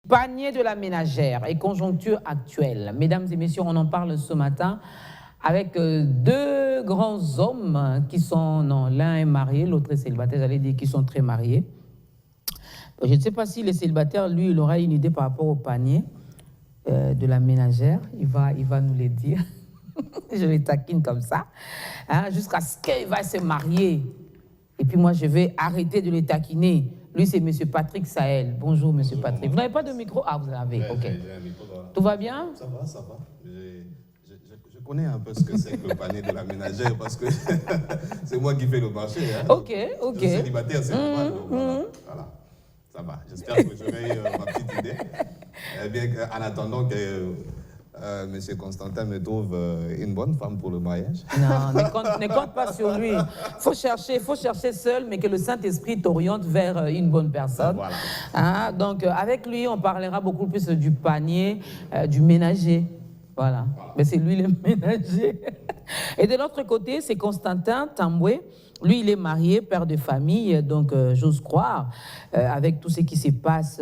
Panier de la ménagère et conjoncture actuelle. Mesdames et messieurs, on en parle ce matin avec deux grands hommes qui sont, non, l'un est marié, l'autre est célibataire, j'allais dire qu'ils sont très mariés. Je ne sais pas si les célibataires, lui, il aura une idée par rapport au panier de la ménagère. Il va nous le dire. Je les taquine comme ça, hein, jusqu'à ce qu'il va se marier. Et puis moi, je vais arrêter de les taquiner. Lui, c'est M. Patrick Sahel. Bonjour, M. Patrick. Vous n'avez pas de micro? Ah, vous en avez, ok. J'ai un micro, voilà. Tout va bien? Ça va, ça va. Je connais un peu ce que c'est que le panier de la ménagère parce que c'est moi qui fais le marché. Hein. Ok, ok. Je suis célibataire, c'est normal. Voilà. Ça va. J'espère que j'aurai ma petite idée. Eh bien, en attendant que M. Constantin me trouve une bonne femme pour le mariage. Non, ne compte pas sur lui. Faut chercher seul, mais que le Saint-Esprit t'oriente vers une bonne personne. Voilà. Hein, donc, avec lui, on parlera beaucoup plus du panier, du ménager. Voilà. Mais c'est lui le ménager. Et de l'autre côté, c'est Constantin Tamboué. Lui, il est marié, père de famille, donc j'ose croire, avec tout ce qui se passe,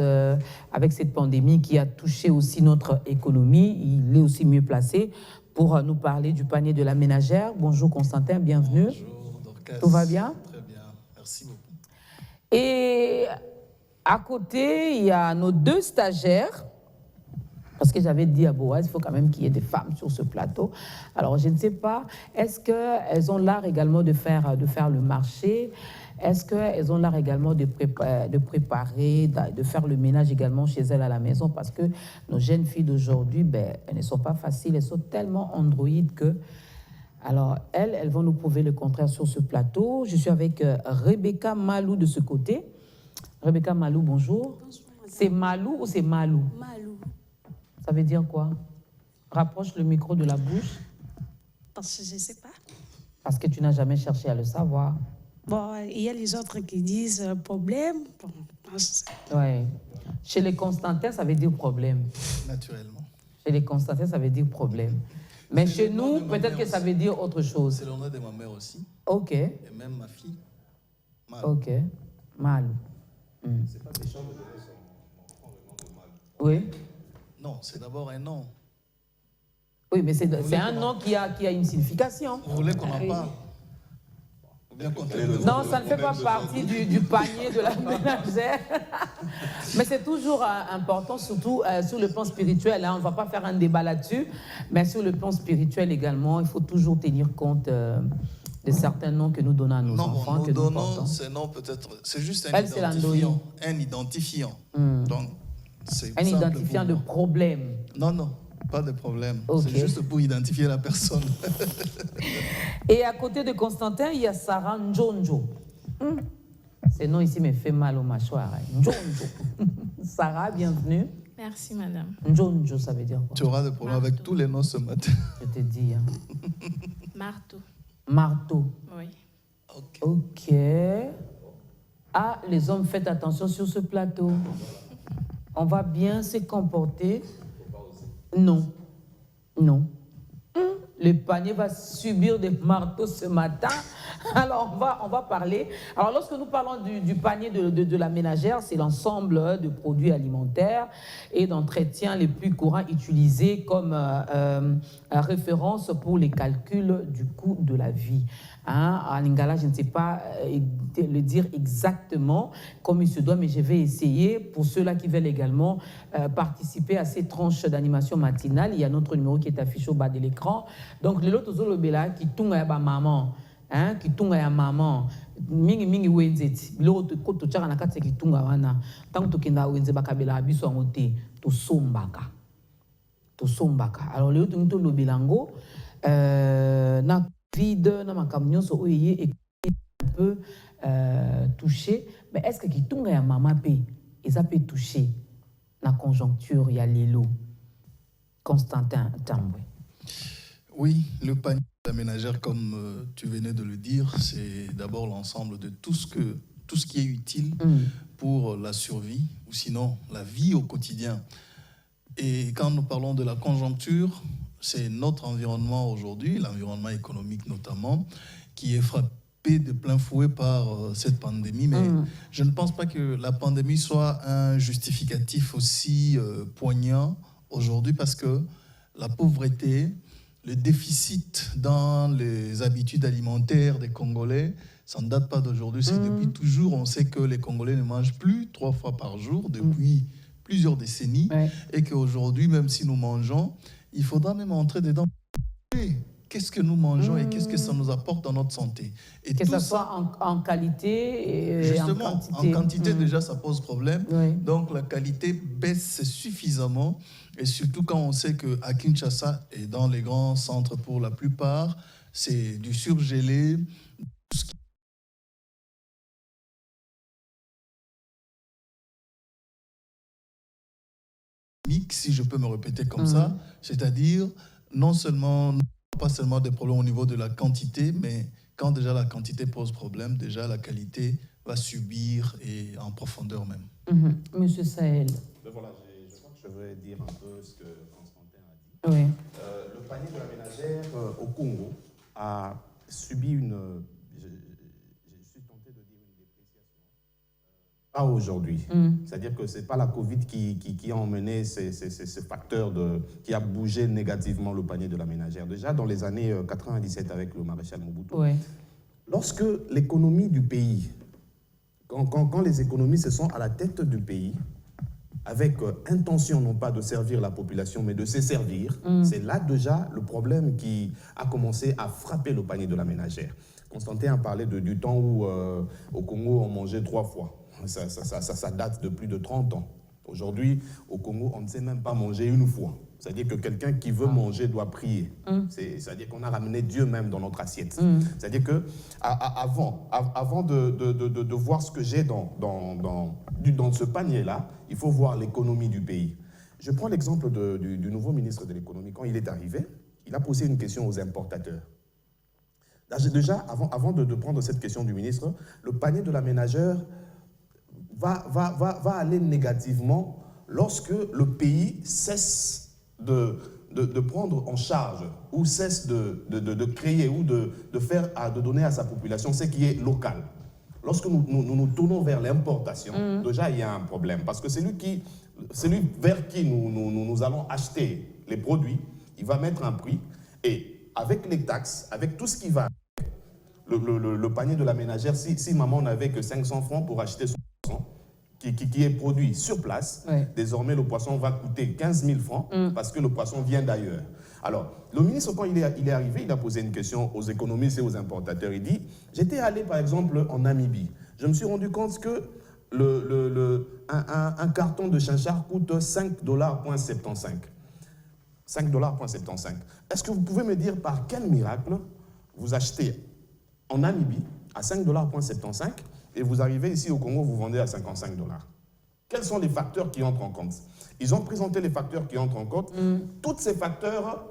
avec cette pandémie qui a touché aussi notre économie, il est aussi mieux placé pour nous parler du panier de la ménagère. Bonjour Constantin, bienvenue. Bonjour Dorcas. Tout va bien? Très bien, merci beaucoup. Et à côté, il y a nos deux stagiaires. Parce que j'avais dit à Boaz, il faut quand même qu'il y ait des femmes sur ce plateau. Alors, je ne sais pas, est-ce qu'elles ont l'art également de faire le marché? Est-ce qu'elles ont l'art également de préparer, de faire le ménage également chez elles à la maison? Parce que nos jeunes filles d'aujourd'hui, ben, elles ne sont pas faciles, elles sont tellement androïdes que... Alors, elles vont nous prouver le contraire sur ce plateau. Je suis avec Rebecca Malou de ce côté. Rebecca Malou, bonjour. Bonjour. C'est Malou ou c'est Malou? Malou. Ça veut dire quoi? Rapproche le micro de la bouche. Parce que je ne sais pas. Parce que tu n'as jamais cherché à le savoir. Bon, il y a les autres qui disent problème. Bon, Ouais. Chez les Constantins, ça veut dire problème. Naturellement. Chez les Constantins, ça veut dire problème. Mais chez nous, peut-être que ça veut dire autre chose. C'est le nom de ma mère aussi. Ok. Et même ma fille. Mal. Ok. Mal. C'est pas des chambres de naissance, on prend le nom de mal. Oui. Non, c'est d'abord un nom. Oui, mais c'est un nom qui a une signification. Vous voulez qu'on en parle? Ou bien qu'on Non, ça ne fait pas partie du panier de la ménagère. Mais c'est toujours important, surtout sur le plan spirituel. Hein. On ne va pas faire un débat là-dessus, mais sur le plan spirituel également, il faut toujours tenir compte de certains noms que nous donnons à nos enfants. Nous que nous donnons portons. ces noms peut-être. C'est juste un Elle, c'est identifiant. Un identifiant. Donc, c'est Un simple identifiant de pour- problème. Non, non, pas de problème. Ok. C'est juste pour identifier la personne. Et à côté de Constantin, il y a Sarah Njonjo. Ce nom ici me fait mal au mâchoire. Hein. Njonjo. Sarah, bienvenue. Merci, madame. Njonjo, ça veut dire quoi? Tu auras des problèmes avec tous les noms ce matin. Je te dis. Hein. Marteau. Marteau. Oui. Ok. Ok. Ah, les hommes, faites attention sur ce plateau. On va bien se comporter. Non. Non. Le panier va subir des marteaux ce matin. Alors, on va parler. Alors, lorsque nous parlons du panier de la ménagère, c'est l'ensemble de produits alimentaires et d'entretien les plus courants utilisés comme référence pour les calculs du coût de la vie. Hein, en lingala, je ne sais pas le dire exactement comme il se doit, mais je vais essayer. Pour ceux-là qui veulent également participer à ces tranches d'animation matinale, il y a notre numéro qui est affiché au bas de l'écran. Donc, le lot zolobela qui tunga ya ba maman, hein, qui tunga ya maman, mingi wenzeti, bilo to tchaka na kati ki tunga wana, tant to kenda wenze bakabela biso ngote, to sombaka. Alors, le lot to lobelango na vide na makamnyo so oye et un peu touché, mais est-ce que qui tunga ya maman pe, ils peut toucher la conjoncture ya lelo? Constantin Tamboué. Oui, le panier de la ménagère, comme tu venais de le dire, c'est d'abord l'ensemble de tout ce qui est utile pour la survie, ou sinon la vie au quotidien. Et quand nous parlons de la conjoncture, c'est notre environnement aujourd'hui, l'environnement économique notamment, qui est frappé frappés de plein fouet par cette pandémie, mais je ne pense pas que la pandémie soit un justificatif aussi poignant aujourd'hui, parce que la pauvreté, le déficit dans les habitudes alimentaires des Congolais, ça ne date pas d'aujourd'hui, c'est depuis toujours. On sait que les Congolais ne mangent plus 3 fois par jour depuis plusieurs décennies, et qu'aujourd'hui, même si nous mangeons, il faudra même entrer dedans. Qu'est-ce que nous mangeons et qu'est-ce que ça nous apporte dans notre santé. Et que tout ça soit en qualité et justement, en quantité. en quantité, déjà, ça pose problème. Donc, la qualité baisse suffisamment. Et surtout quand on sait qu'à Kinshasa et dans les grands centres, pour la plupart, c'est du surgelé, si je peux me répéter comme ça, c'est-à-dire pas seulement des problèmes au niveau de la quantité, mais quand déjà la quantité pose problème, déjà la qualité va subir, et en profondeur même. Monsieur Sahel. Voilà, je crois que je vais dire un peu ce que Constantin a dit. Oui. Le panier de la ménagère au Congo a subi une... Je suis tenté de dire une dépréciation. Pas aujourd'hui. C'est-à-dire que ce n'est pas la Covid qui a emmené ces facteurs qui a bougé négativement le panier de la ménagère. Déjà dans les années 97 avec le maréchal Mobutu, lorsque l'économie du pays, quand les économies se sont à la tête du pays, avec intention non pas de servir la population, mais de se servir, c'est là déjà le problème qui a commencé à frapper le panier de la ménagère. Constantin a parlé du temps où au Congo on mangeait 3 fois. Ça date de plus de 30 ans. Aujourd'hui, au Congo, on ne sait même pas manger une fois. C'est-à-dire que quelqu'un qui veut manger doit prier. C'est-à-dire qu'on a ramené Dieu même dans notre assiette. C'est-à-dire que avant de voir ce que j'ai dans ce panier-là, il faut voir l'économie du pays. Je prends l'exemple du nouveau ministre de l'économie. Quand il est arrivé, il a posé une question aux importateurs. Déjà, avant de prendre cette question du ministre, le panier de la ménagère va aller négativement lorsque le pays cesse de prendre en charge ou cesse de créer ou de donner à sa population ce qui est local. Lorsque nous tournons vers l'importation, déjà il y a un problème, parce que celui vers qui nous allons acheter les produits, il va mettre un prix, et avec les taxes, avec tout ce qui va, le panier de la ménagère, si maman n'avait que 500 francs pour acheter son poisson, qui est produit sur place, désormais le poisson va coûter 15 000 francs parce que le poisson vient d'ailleurs. Alors, le ministre, quand il est arrivé, il a posé une question aux économistes et aux importateurs. Il dit, j'étais allé par exemple en Namibie. Je me suis rendu compte que un carton de chinchard coûte 5,75 $. 5,75 $. Est-ce que vous pouvez me dire par quel miracle vous achetez en Namibie à 5,75 $ et vous arrivez ici au Congo, vous vendez à 55 $? Quels sont les facteurs qui entrent en compte? Ils ont présenté les facteurs qui entrent en compte. Tous ces facteurs,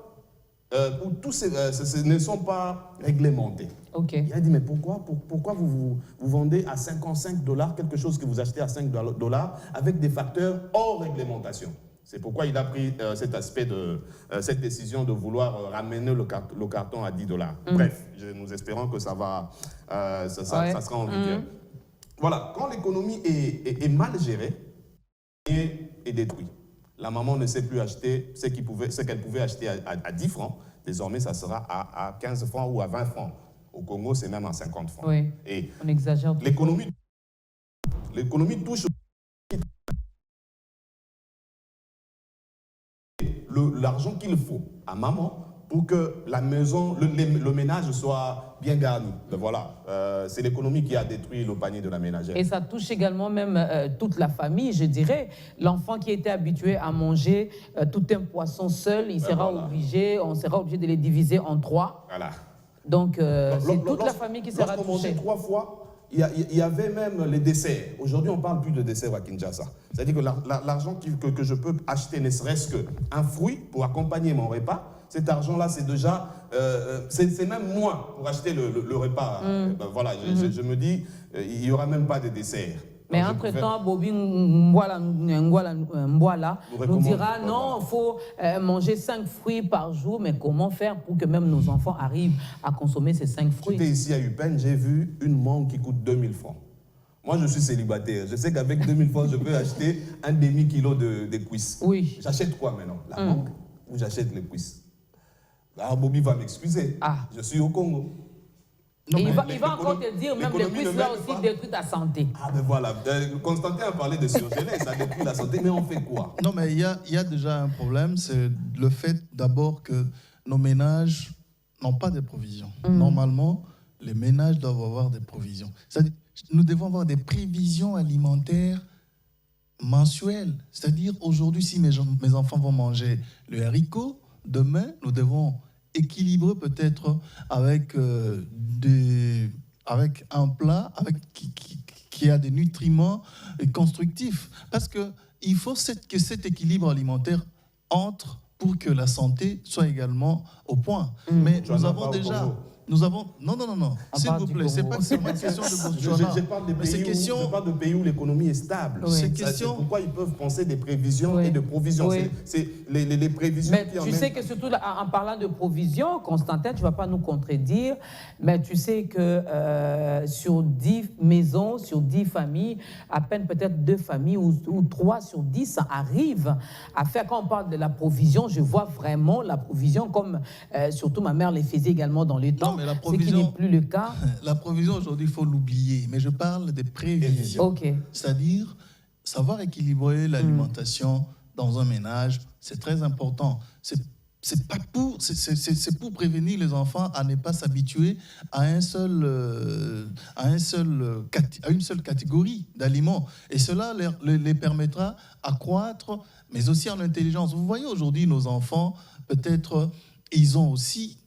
ne sont pas réglementés. Il a dit, mais pourquoi vous vendez à 55 $ quelque chose que vous achetez à 5 $ avec des facteurs hors réglementation? C'est pourquoi il a pris cet aspect cette décision de vouloir ramener le carton à 10 $. Bref, nous espérons que ça sera en vigueur. Voilà, quand l'économie est mal gérée, est détruit. La maman ne sait plus acheter ce qu'elle pouvait acheter à 10 francs. Désormais, ça sera à 15 francs ou à 20 francs. Au Congo, c'est même à 50 francs. Oui, et on exagère. L'économie touche l'argent qu'il faut à maman pour que la maison, le ménage soit bien garni. Voilà, c'est l'économie qui a détruit le panier de la ménagère. Et ça touche également même toute la famille, je dirais. L'enfant qui était habitué à manger tout un poisson seul, on sera obligé de les diviser en 3. Voilà. Donc, c'est toute la famille qui sera touchée. Lorsqu'on mangeait 3 fois, il y avait même les desserts. Aujourd'hui, on ne parle plus de desserts à Kinshasa. C'est-à-dire que l'argent que je peux acheter, ne serait-ce qu'un fruit pour accompagner mon repas, cet argent-là, c'est déjà... c'est même moins pour acheter le repas. Voilà, je me dis, il n'y aura même pas de dessert. Mais Alors, je entre-temps, Bobby Mbouala nous dira recommande, non, il faut manger 5 fruits par jour. Mais comment faire pour que même nos enfants arrivent à consommer ces 5 fruits? J'étais ici à Upen, j'ai vu une mangue qui coûte 2000 francs. Moi, je suis célibataire. Je sais qu'avec 2000 francs, je peux acheter un demi-kilo de cuisses. Oui. J'achète quoi maintenant? La mangue ou j'achète les cuisses? Alors, Bobby va m'excuser. Ah. Je suis au Congo. Et il va encore te dire, même les cuisses là aussi détruisent ta santé. Ah ben voilà, Constantin a parlé de surgelé, ça détruit la santé, mais on fait quoi? Non, mais il y a déjà un problème, c'est le fait d'abord que nos ménages n'ont pas de provisions. Normalement, les ménages doivent avoir des provisions. C'est-à-dire, nous devons avoir des prévisions alimentaires mensuelles. C'est-à-dire, aujourd'hui, si mes enfants vont manger le haricot, demain, nous devons équilibrer peut-être avec, avec un plat qui a des nutriments constructifs. Parce qu'il faut que cet équilibre alimentaire entre pour que la santé soit également au point. Mais nous avons déjà... Non. S'il vous plaît, c'est pas seulement une question de Botswana. Je parle de pays où l'économie est stable. Oui. C'est pourquoi ils peuvent penser des prévisions et de provisions. Oui. C'est les prévisions Mais qui tu emmènent... sais que surtout en parlant de provisions, Constantin, tu ne vas pas nous contredire, mais tu sais que sur 10 maisons, sur 10 familles, à peine peut-être 2 familles ou 3 sur 10 arrivent à faire, quand on parle de la provision, je vois vraiment la provision comme surtout ma mère les faisait également dans le temps. Non, mais la ce qui provision, n'est plus le cas. La provision aujourd'hui, il faut l'oublier. Mais je parle des prévisions. Ok. C'est-à-dire, savoir équilibrer l'alimentation dans un ménage, c'est très important. C'est pour prévenir les enfants à ne pas s'habituer à une seule catégorie d'aliments. Et cela les permettra à croître, mais aussi en intelligence. Vous voyez aujourd'hui nos enfants, peut-être, ils ont aussi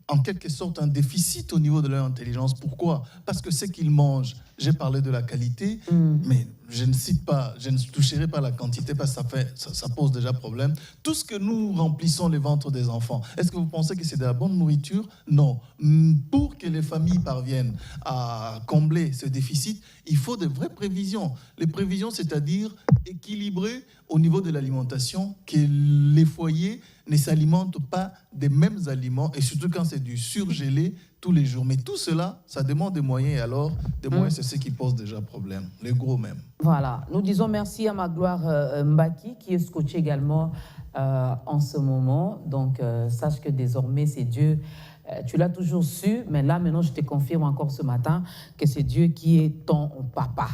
en quelque sorte un déficit au niveau de leur intelligence. Pourquoi? Parce que ce qu'ils mangent, j'ai parlé de la qualité, mais je ne toucherai pas la quantité parce que ça pose déjà problème. Tout ce que nous remplissons les ventres des enfants, est-ce que vous pensez que c'est de la bonne nourriture? Non. Pour que les familles parviennent à combler ce déficit, il faut de vraies prévisions. Les prévisions, c'est-à-dire équilibrer au niveau de l'alimentation, que les foyers ne s'alimentent pas des mêmes aliments, et surtout quand c'est du surgelé tous les jours. Mais tout cela, ça demande des moyens, et alors, des moyens, c'est ce qui pose déjà problème, les gros même. Voilà, nous disons merci à Magloire Mbaki, qui est scotché également en ce moment. Donc, sache que désormais, c'est Dieu. Tu l'as toujours su, mais là, maintenant, je te confirme encore ce matin que c'est Dieu qui est ton papa.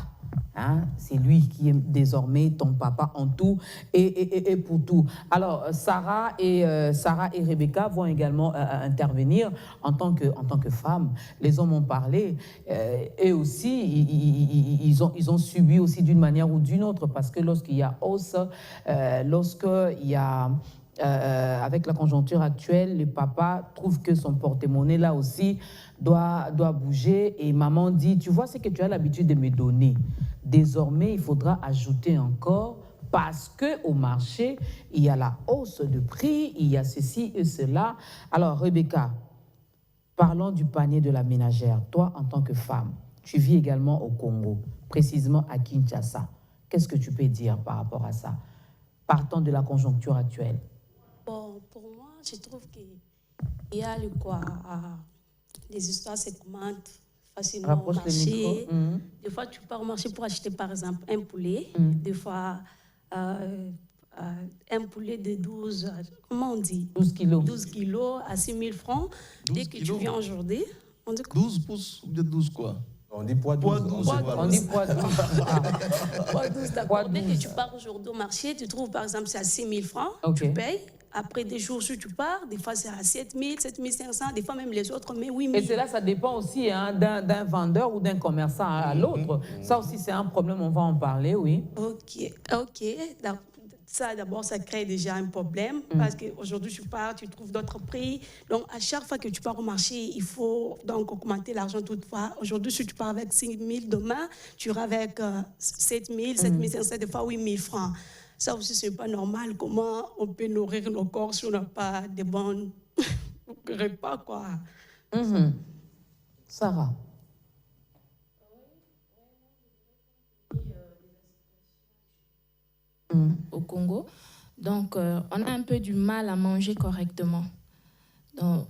Hein? C'est lui qui est désormais ton papa en tout et pour tout. Alors, Sarah et Rebecca vont également intervenir en tant que femmes. Les hommes ont parlé. Eux aussi, ils ont subi aussi d'une manière ou d'une autre, parce que lorsqu'il y a hausse, lorsqu'il y a... avec la conjoncture actuelle, le papa trouve que son porte-monnaie, là aussi, doit bouger. Et maman dit, tu vois ce que tu as l'habitude de me donner. Désormais, il faudra ajouter encore, parce qu'au marché, il y a la hausse de prix, il y a ceci et cela. Alors, Rebecca, parlons du panier de la ménagère. Toi, en tant que femme, tu vis également au Congo, précisément à Kinshasa. Qu'est-ce que tu peux dire par rapport à ça, partant de la conjoncture actuelle? Bon, pour moi, je trouve qu'il y a le quoi. Les histoires se commentent facilement au marché. Des fois, tu pars au marché pour acheter, par exemple, un poulet. Des fois, un poulet de 12, comment on dit? 12 kilos. 12 kilos à 6 000 francs. Dès que tu viens aujourd'hui, on dit 12 pouces, ou 12 quoi? On dit poids 12. On dit poids 12. Poids 12, d'accord. Dès que tu pars aujourd'hui au marché, tu trouves, par exemple, c'est à 6 000 francs. Okay. Tu payes. Après des jours, si tu pars, des fois c'est à 7 000, 7 500, des fois même les autres, mais 8 000. Et cela, ça dépend aussi hein, d'un vendeur ou d'un commerçant à l'autre. Ça aussi, c'est un problème, on va en parler, oui. Ok. Ça, d'abord, ça crée déjà un problème parce qu'aujourd'hui, tu pars, tu trouves d'autres prix. Donc, à chaque fois que tu pars au marché, il faut donc augmenter l'argent toutefois. Aujourd'hui, si tu pars avec 5 000, demain, tu iras avec 7 000, 7 500, des fois 8 000 francs. Ça aussi, ce n'est pas normal. Comment on peut nourrir nos corps si on n'a pas de bons repas, quoi. Sarah. au Congo. Donc, on a un peu du mal à manger correctement. Donc,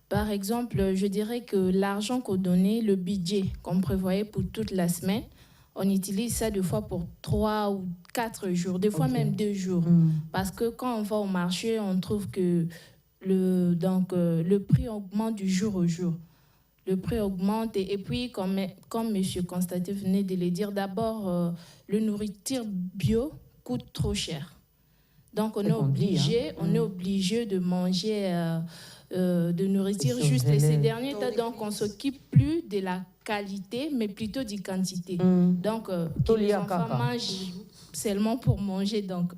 par exemple, je dirais que l'argent qu'on donnait, le budget qu'on prévoyait pour toute la semaine, on utilise ça des fois pour 3 ou 4 jours, des fois même 2 jours. Parce que quand on va au marché, on trouve que le prix augmente du jour au jour. Le prix augmente et puis, comme M. Constantin venait de le dire, d'abord, le nourriture bio coûte trop cher. Donc, on est obligé de manger de nourriture juste. Et ces derniers temps, donc, on ne s'occupe plus de la qualité, mais plutôt de quantité. Donc, les enfants mangent seulement pour manger. Donc,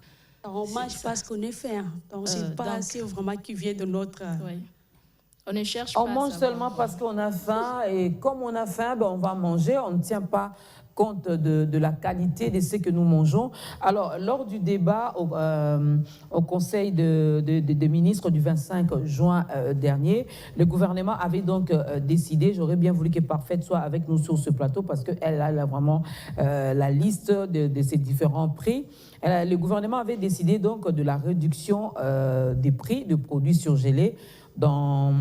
on mange parce qu'on est faim. Donc, c'est pas assez vraiment qui vient de notre... Oui. On ne cherche pas. On mange seulement parce qu'on a faim. Et comme on a faim, ben, on va manger. On ne tient pas compte de la qualité de ce que nous mangeons. Alors, lors du débat au Conseil des ministres du 25 juin dernier, le gouvernement avait donc décidé, j'aurais bien voulu que Parfaite soit avec nous sur ce plateau parce qu'elle a vraiment la liste de ces différents prix. Le gouvernement avait décidé donc de la réduction des prix de produits surgelés dans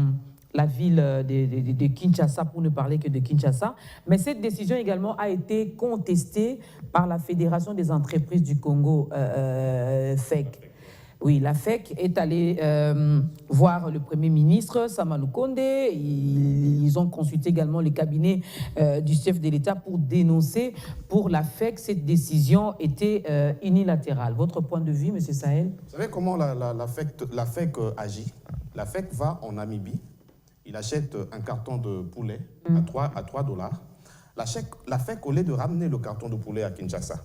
la ville de Kinshasa, pour ne parler que de Kinshasa. Mais cette décision également a été contestée par la Fédération des entreprises du Congo, FEC. Oui, la FEC est allée voir le Premier ministre, Sama Lukonde. Ils ont consulté également les cabinets du chef de l'État pour dénoncer. Pour la FEC, cette décision était unilatérale. Votre point de vue, M. Sahel? Vous savez comment la FEC agit? La FEC va en Namibie, il achète un carton de poulet à 3 $. La FEC, au lieu de ramener le carton de poulet à Kinshasa,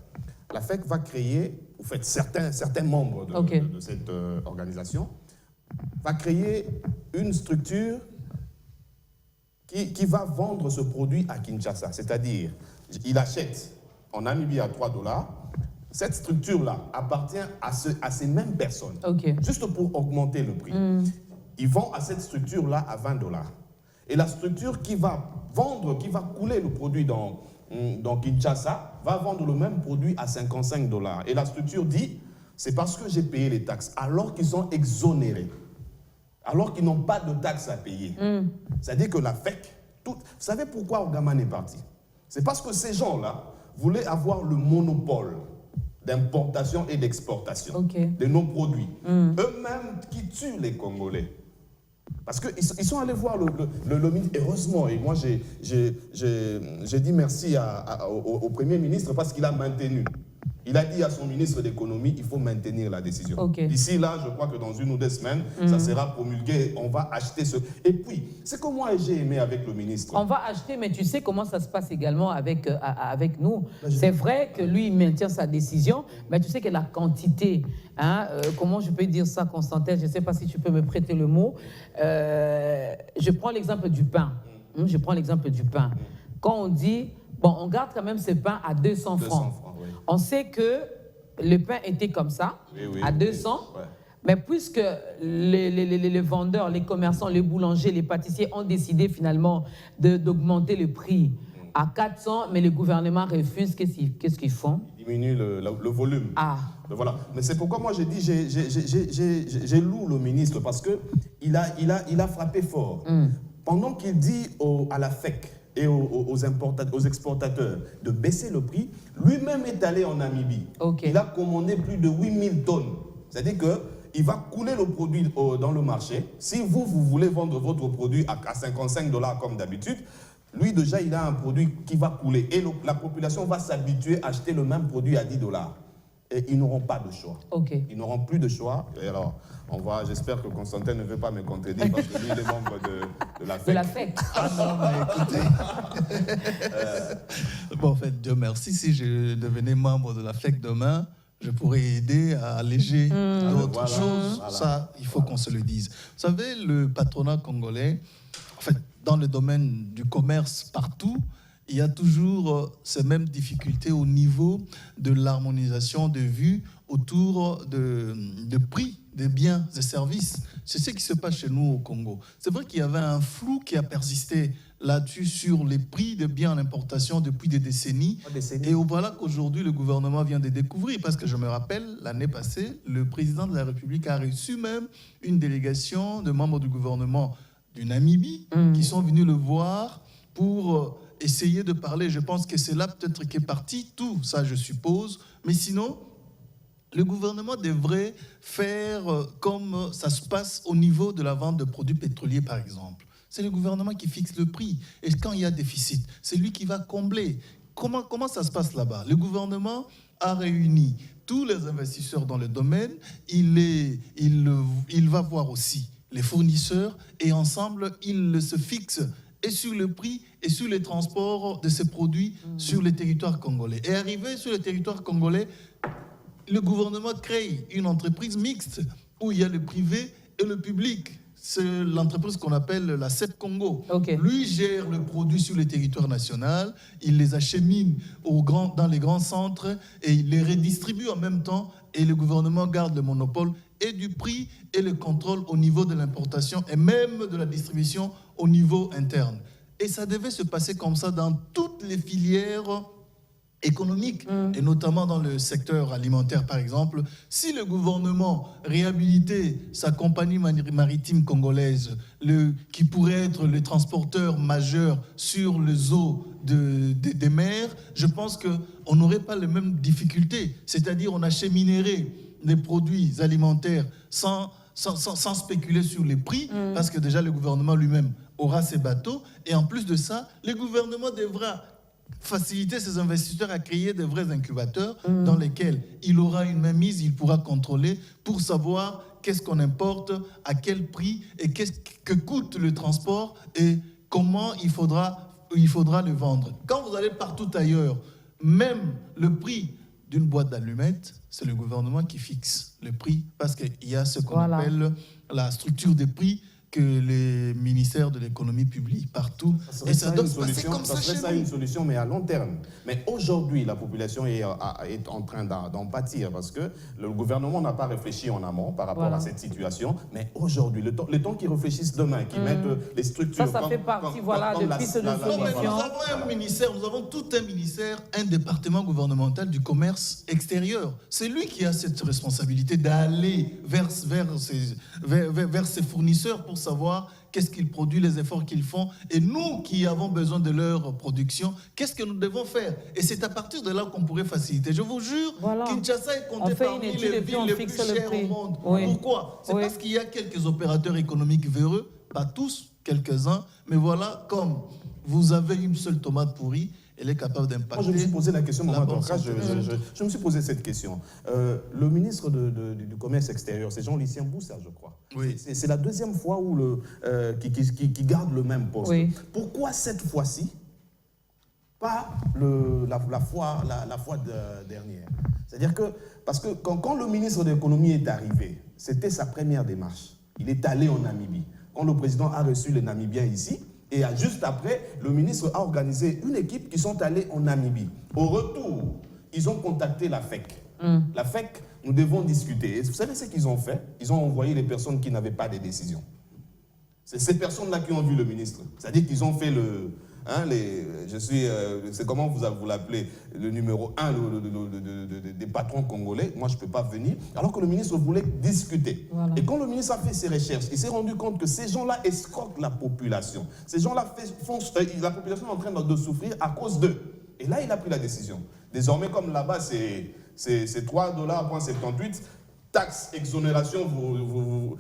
la FEC va créer, en fait, certains membres de cette organisation, va créer une structure qui va vendre ce produit à Kinshasa. C'est-à-dire, il achète en Namibie à 3 $. Cette structure-là appartient à ces mêmes personnes, juste pour augmenter le prix. Ils vendent à cette structure-là à 20 $. Et la structure qui va vendre, qui va couler le produit dans Kinshasa, va vendre le même produit à 55 $. Et la structure dit, c'est parce que j'ai payé les taxes, alors qu'ils sont exonérés, alors qu'ils n'ont pas de taxes à payer. C'est-à-dire que la FEC, vous savez pourquoi Orgaman est parti? C'est parce que ces gens-là voulaient avoir le monopole d'importation et d'exportation de nos produits. Eux-mêmes qui tuent les Congolais. Parce qu'ils sont allés voir le ministre, heureusement, et moi j'ai dit merci au Premier ministre parce qu'il a maintenu. Il a dit à son ministre d'économie, il faut maintenir la décision. D'ici là, je crois que dans 1 ou 2 semaines, ça sera promulgué, on va acheter ce... Et puis, c'est que moi j'ai aimé avec le ministre. On va acheter, mais tu sais comment ça se passe également avec nous. C'est vrai que lui, il maintient sa décision, mais tu sais que la quantité, comment je peux dire ça, Constantin, je ne sais pas si tu peux me prêter le mot. Je prends l'exemple du pain. Quand on dit, bon, on garde quand même ce pain à 200 francs. On sait que le pain était comme ça, à 200, mais puisque les vendeurs, les commerçants, les boulangers, les pâtissiers ont décidé finalement d'augmenter le prix à 400, mais le gouvernement refuse, qu'est-ce qu'ils font? Ils diminuent le volume. Voilà. Mais c'est pourquoi moi j'ai dit, j'ai loué le ministre, parce qu'il a frappé fort. Pendant qu'il dit à la FEC, et aux exportateurs de baisser le prix, lui-même est allé en Namibie. Il a commandé plus de 8000 tonnes. C'est-à-dire qu'il va couler le produit dans le marché. Si vous voulez vendre votre produit à 55 $ comme d'habitude, lui déjà il a un produit qui va couler. Et la population va s'habituer à acheter le même produit à 10 $. Et ils n'auront pas de choix. Ils n'auront plus de choix. Et alors, j'espère que Constantin ne veut pas me contredire parce que lui, il est membre de la FEC. De la FEC. Non, mais écoutez. Bon, en fait, Dieu merci, si je devenais membre de la FEC demain, je pourrais aider à alléger d'autres choses. Ça, il faut qu'on se le dise. Vous savez, le patronat congolais, en fait, dans le domaine du commerce partout, il y a toujours ces mêmes difficultés au niveau de l'harmonisation de vues autour de prix des biens et services. C'est ce qui se passe chez nous au Congo. C'est vrai qu'il y avait un flou qui a persisté là-dessus sur les prix des biens à l'importation depuis des décennies. Et voilà qu'aujourd'hui, le gouvernement vient de découvrir, parce que je me rappelle, l'année passée, le président de la République a reçu même une délégation de membres du gouvernement du Namibie qui sont venus le voir pour essayer de parler. Je pense que c'est là peut-être qu'est parti tout ça, je suppose. Mais sinon, le gouvernement devrait faire comme ça se passe au niveau de la vente de produits pétroliers, par exemple. C'est le gouvernement qui fixe le prix. Et quand il y a déficit, c'est lui qui va combler. Comment ça se passe là-bas? Le gouvernement a réuni tous les investisseurs dans le domaine. Il va voir aussi les fournisseurs et ensemble, il se fixe et sur le prix et sur les transports de ces produits sur les territoires congolais. Et arrivé sur le territoire congolais, le gouvernement crée une entreprise mixte où il y a le privé et le public. C'est l'entreprise qu'on appelle la CEP Congo. Okay. Lui gère le produit sur le territoire national, il les achemine dans les grands centres et il les redistribue en même temps et le gouvernement garde le monopole et du prix et le contrôle au niveau de l'importation et même de la distribution au niveau interne. Et ça devait se passer comme ça dans toutes les filières économiques, et notamment dans le secteur alimentaire, par exemple. Si le gouvernement réhabilitait sa compagnie maritime congolaise, qui pourrait être le transporteur majeur sur les eaux des mers, je pense qu'on n'aurait pas les mêmes difficultés. C'est-à-dire on acheminerait des produits alimentaires sans spéculer sur les prix, parce que déjà le gouvernement lui-même aura ses bateaux, et en plus de ça, le gouvernement devra faciliter ses investisseurs à créer de vrais incubateurs dans lesquels il aura une mainmise, il pourra contrôler pour savoir qu'est-ce qu'on importe, à quel prix et qu'est-ce que coûte le transport et comment il faudra le vendre. Quand vous allez partout ailleurs, même le prix d'une boîte d'allumettes, c'est le gouvernement qui fixe le prix parce qu'il y a ce qu'on appelle la structure des prix que les ministères de l'économie publient partout. Et ça doit se passer comme ça chez nous. Ça serait une solution, mais à long terme. Mais aujourd'hui, la population est en train d'en pâtir parce que le gouvernement n'a pas réfléchi en amont par rapport à cette situation. Mais aujourd'hui, le temps qu'ils réfléchissent demain, qu'ils mettent les structures... Ça fait partie de pistes de solution. Nous avons un ministère, nous avons tout un ministère, un département gouvernemental du commerce extérieur. C'est lui qui a cette responsabilité d'aller vers ses fournisseurs pour savoir qu'est-ce qu'ils produisent, les efforts qu'ils font. Et nous qui avons besoin de leur production, qu'est-ce que nous devons faire? Et c'est à partir de là qu'on pourrait faciliter. Je vous jure, Kinshasa est compté parmi les villes les plus chères au monde. Oui. Pourquoi? C'est parce qu'il y a quelques opérateurs économiques véreux, pas tous, quelques-uns, mais voilà, comme vous avez une seule tomate pourrie, elle est capable d'impacter. Moi, je me suis posé la question, je me suis posé cette question. Le ministre du Commerce extérieur, c'est Jean-Lucien Boussa, je crois. Oui. C'est la deuxième fois qui garde le même poste. Oui. Pourquoi cette fois-ci pas la fois dernière? C'est-à-dire que, parce que quand le ministre de l'économie est arrivé, c'était sa première démarche. Il est allé en Namibie. Quand le président a reçu les Namibiens ici, et juste après, le ministre a organisé une équipe qui sont allés en Namibie. Au retour, ils ont contacté la FEC. La FEC, nous devons discuter. Et vous savez ce qu'ils ont fait? Ils ont envoyé les personnes qui n'avaient pas de décision. C'est ces personnes-là qui ont vu le ministre. C'est-à-dire qu'ils ont fait c'est comment vous l'appelez, le numéro 1 des patrons congolais. Moi, je ne peux pas venir. Alors que le ministre voulait discuter. Voilà. Et quand le ministre a fait ses recherches, il s'est rendu compte que ces gens-là escroquent la population. Ces gens-là la population est en train de souffrir à cause d'eux. Et là, il a pris la décision. Désormais, comme là-bas, c'est $3,78, taxe, exonération,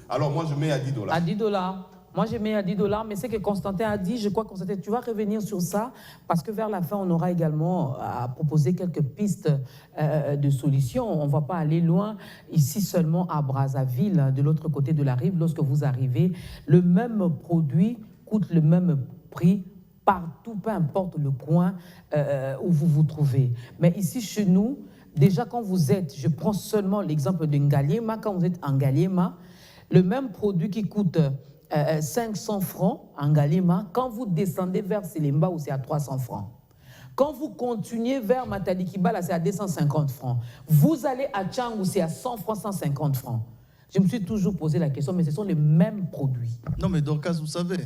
alors moi, je mets à $10. À $10. Moi, j'ai mis à $10, mais c'est que Constantin a dit, je crois, Constantin, tu vas revenir sur ça, parce que vers la fin, on aura également à proposer quelques pistes de solutions. On ne va pas aller loin, ici seulement à Brazzaville, de l'autre côté de la rive, lorsque vous arrivez, le même produit coûte le même prix partout, peu importe le coin où vous vous trouvez. Mais ici, chez nous, déjà quand vous êtes, je prends seulement l'exemple de Ngaliema, quand vous êtes en Ngaliema, le même produit qui coûte 500 francs en Ngaliema, quand vous descendez vers Selemba, où c'est à 300 francs. Quand vous continuez vers Matadi Kibala, c'est à 250 francs. Vous allez à Tchang, où c'est à 100 francs, 150 francs. Je me suis toujours posé la question, mais ce sont les mêmes produits. Non, mais Dorcas, vous savez,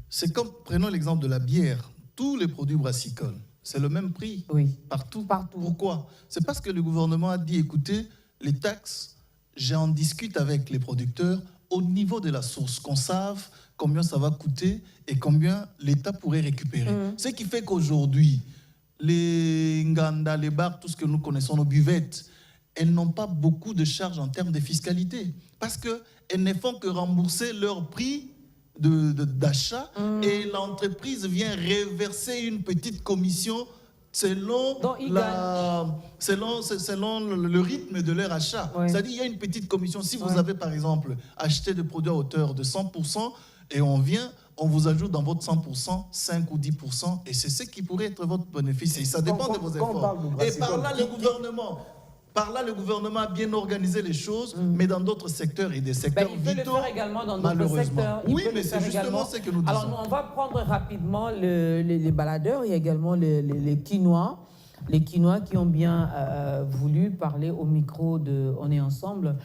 c'est comme, prenons l'exemple de la bière. Tous les produits brassicoles, c'est le même prix partout. Pourquoi? C'est parce que le gouvernement a dit, écoutez, les taxes, j'en discute avec les producteurs au niveau de la source, qu'on sache combien ça va coûter et combien l'État pourrait récupérer. Ce qui fait qu'aujourd'hui, les nganda, les bars, tout ce que nous connaissons, nos buvettes, elles n'ont pas beaucoup de charges en termes de fiscalité parce qu'elles ne font que rembourser leur prix d'achat et l'entreprise vient reverser une petite commission selon le rythme de leur achat. C'est-à-dire qu'il y a une petite commission. Si vous avez, par exemple, acheté des produits à hauteur de 100% et on vous ajoute dans votre 100% 5 ou 10% et c'est ce qui pourrait être votre bénéfice. Et ça dépend de vos efforts. Et par là, le gouvernement a bien organisé les choses, mais dans d'autres secteurs et des secteurs vitaux, il peut le faire également dans d'autres secteurs. Oui, mais c'est justement ce que nous disons. Alors, on va prendre rapidement les baladeurs. Il y a également les Quinois. Les Quinois qui ont bien voulu parler au micro de On est ensemble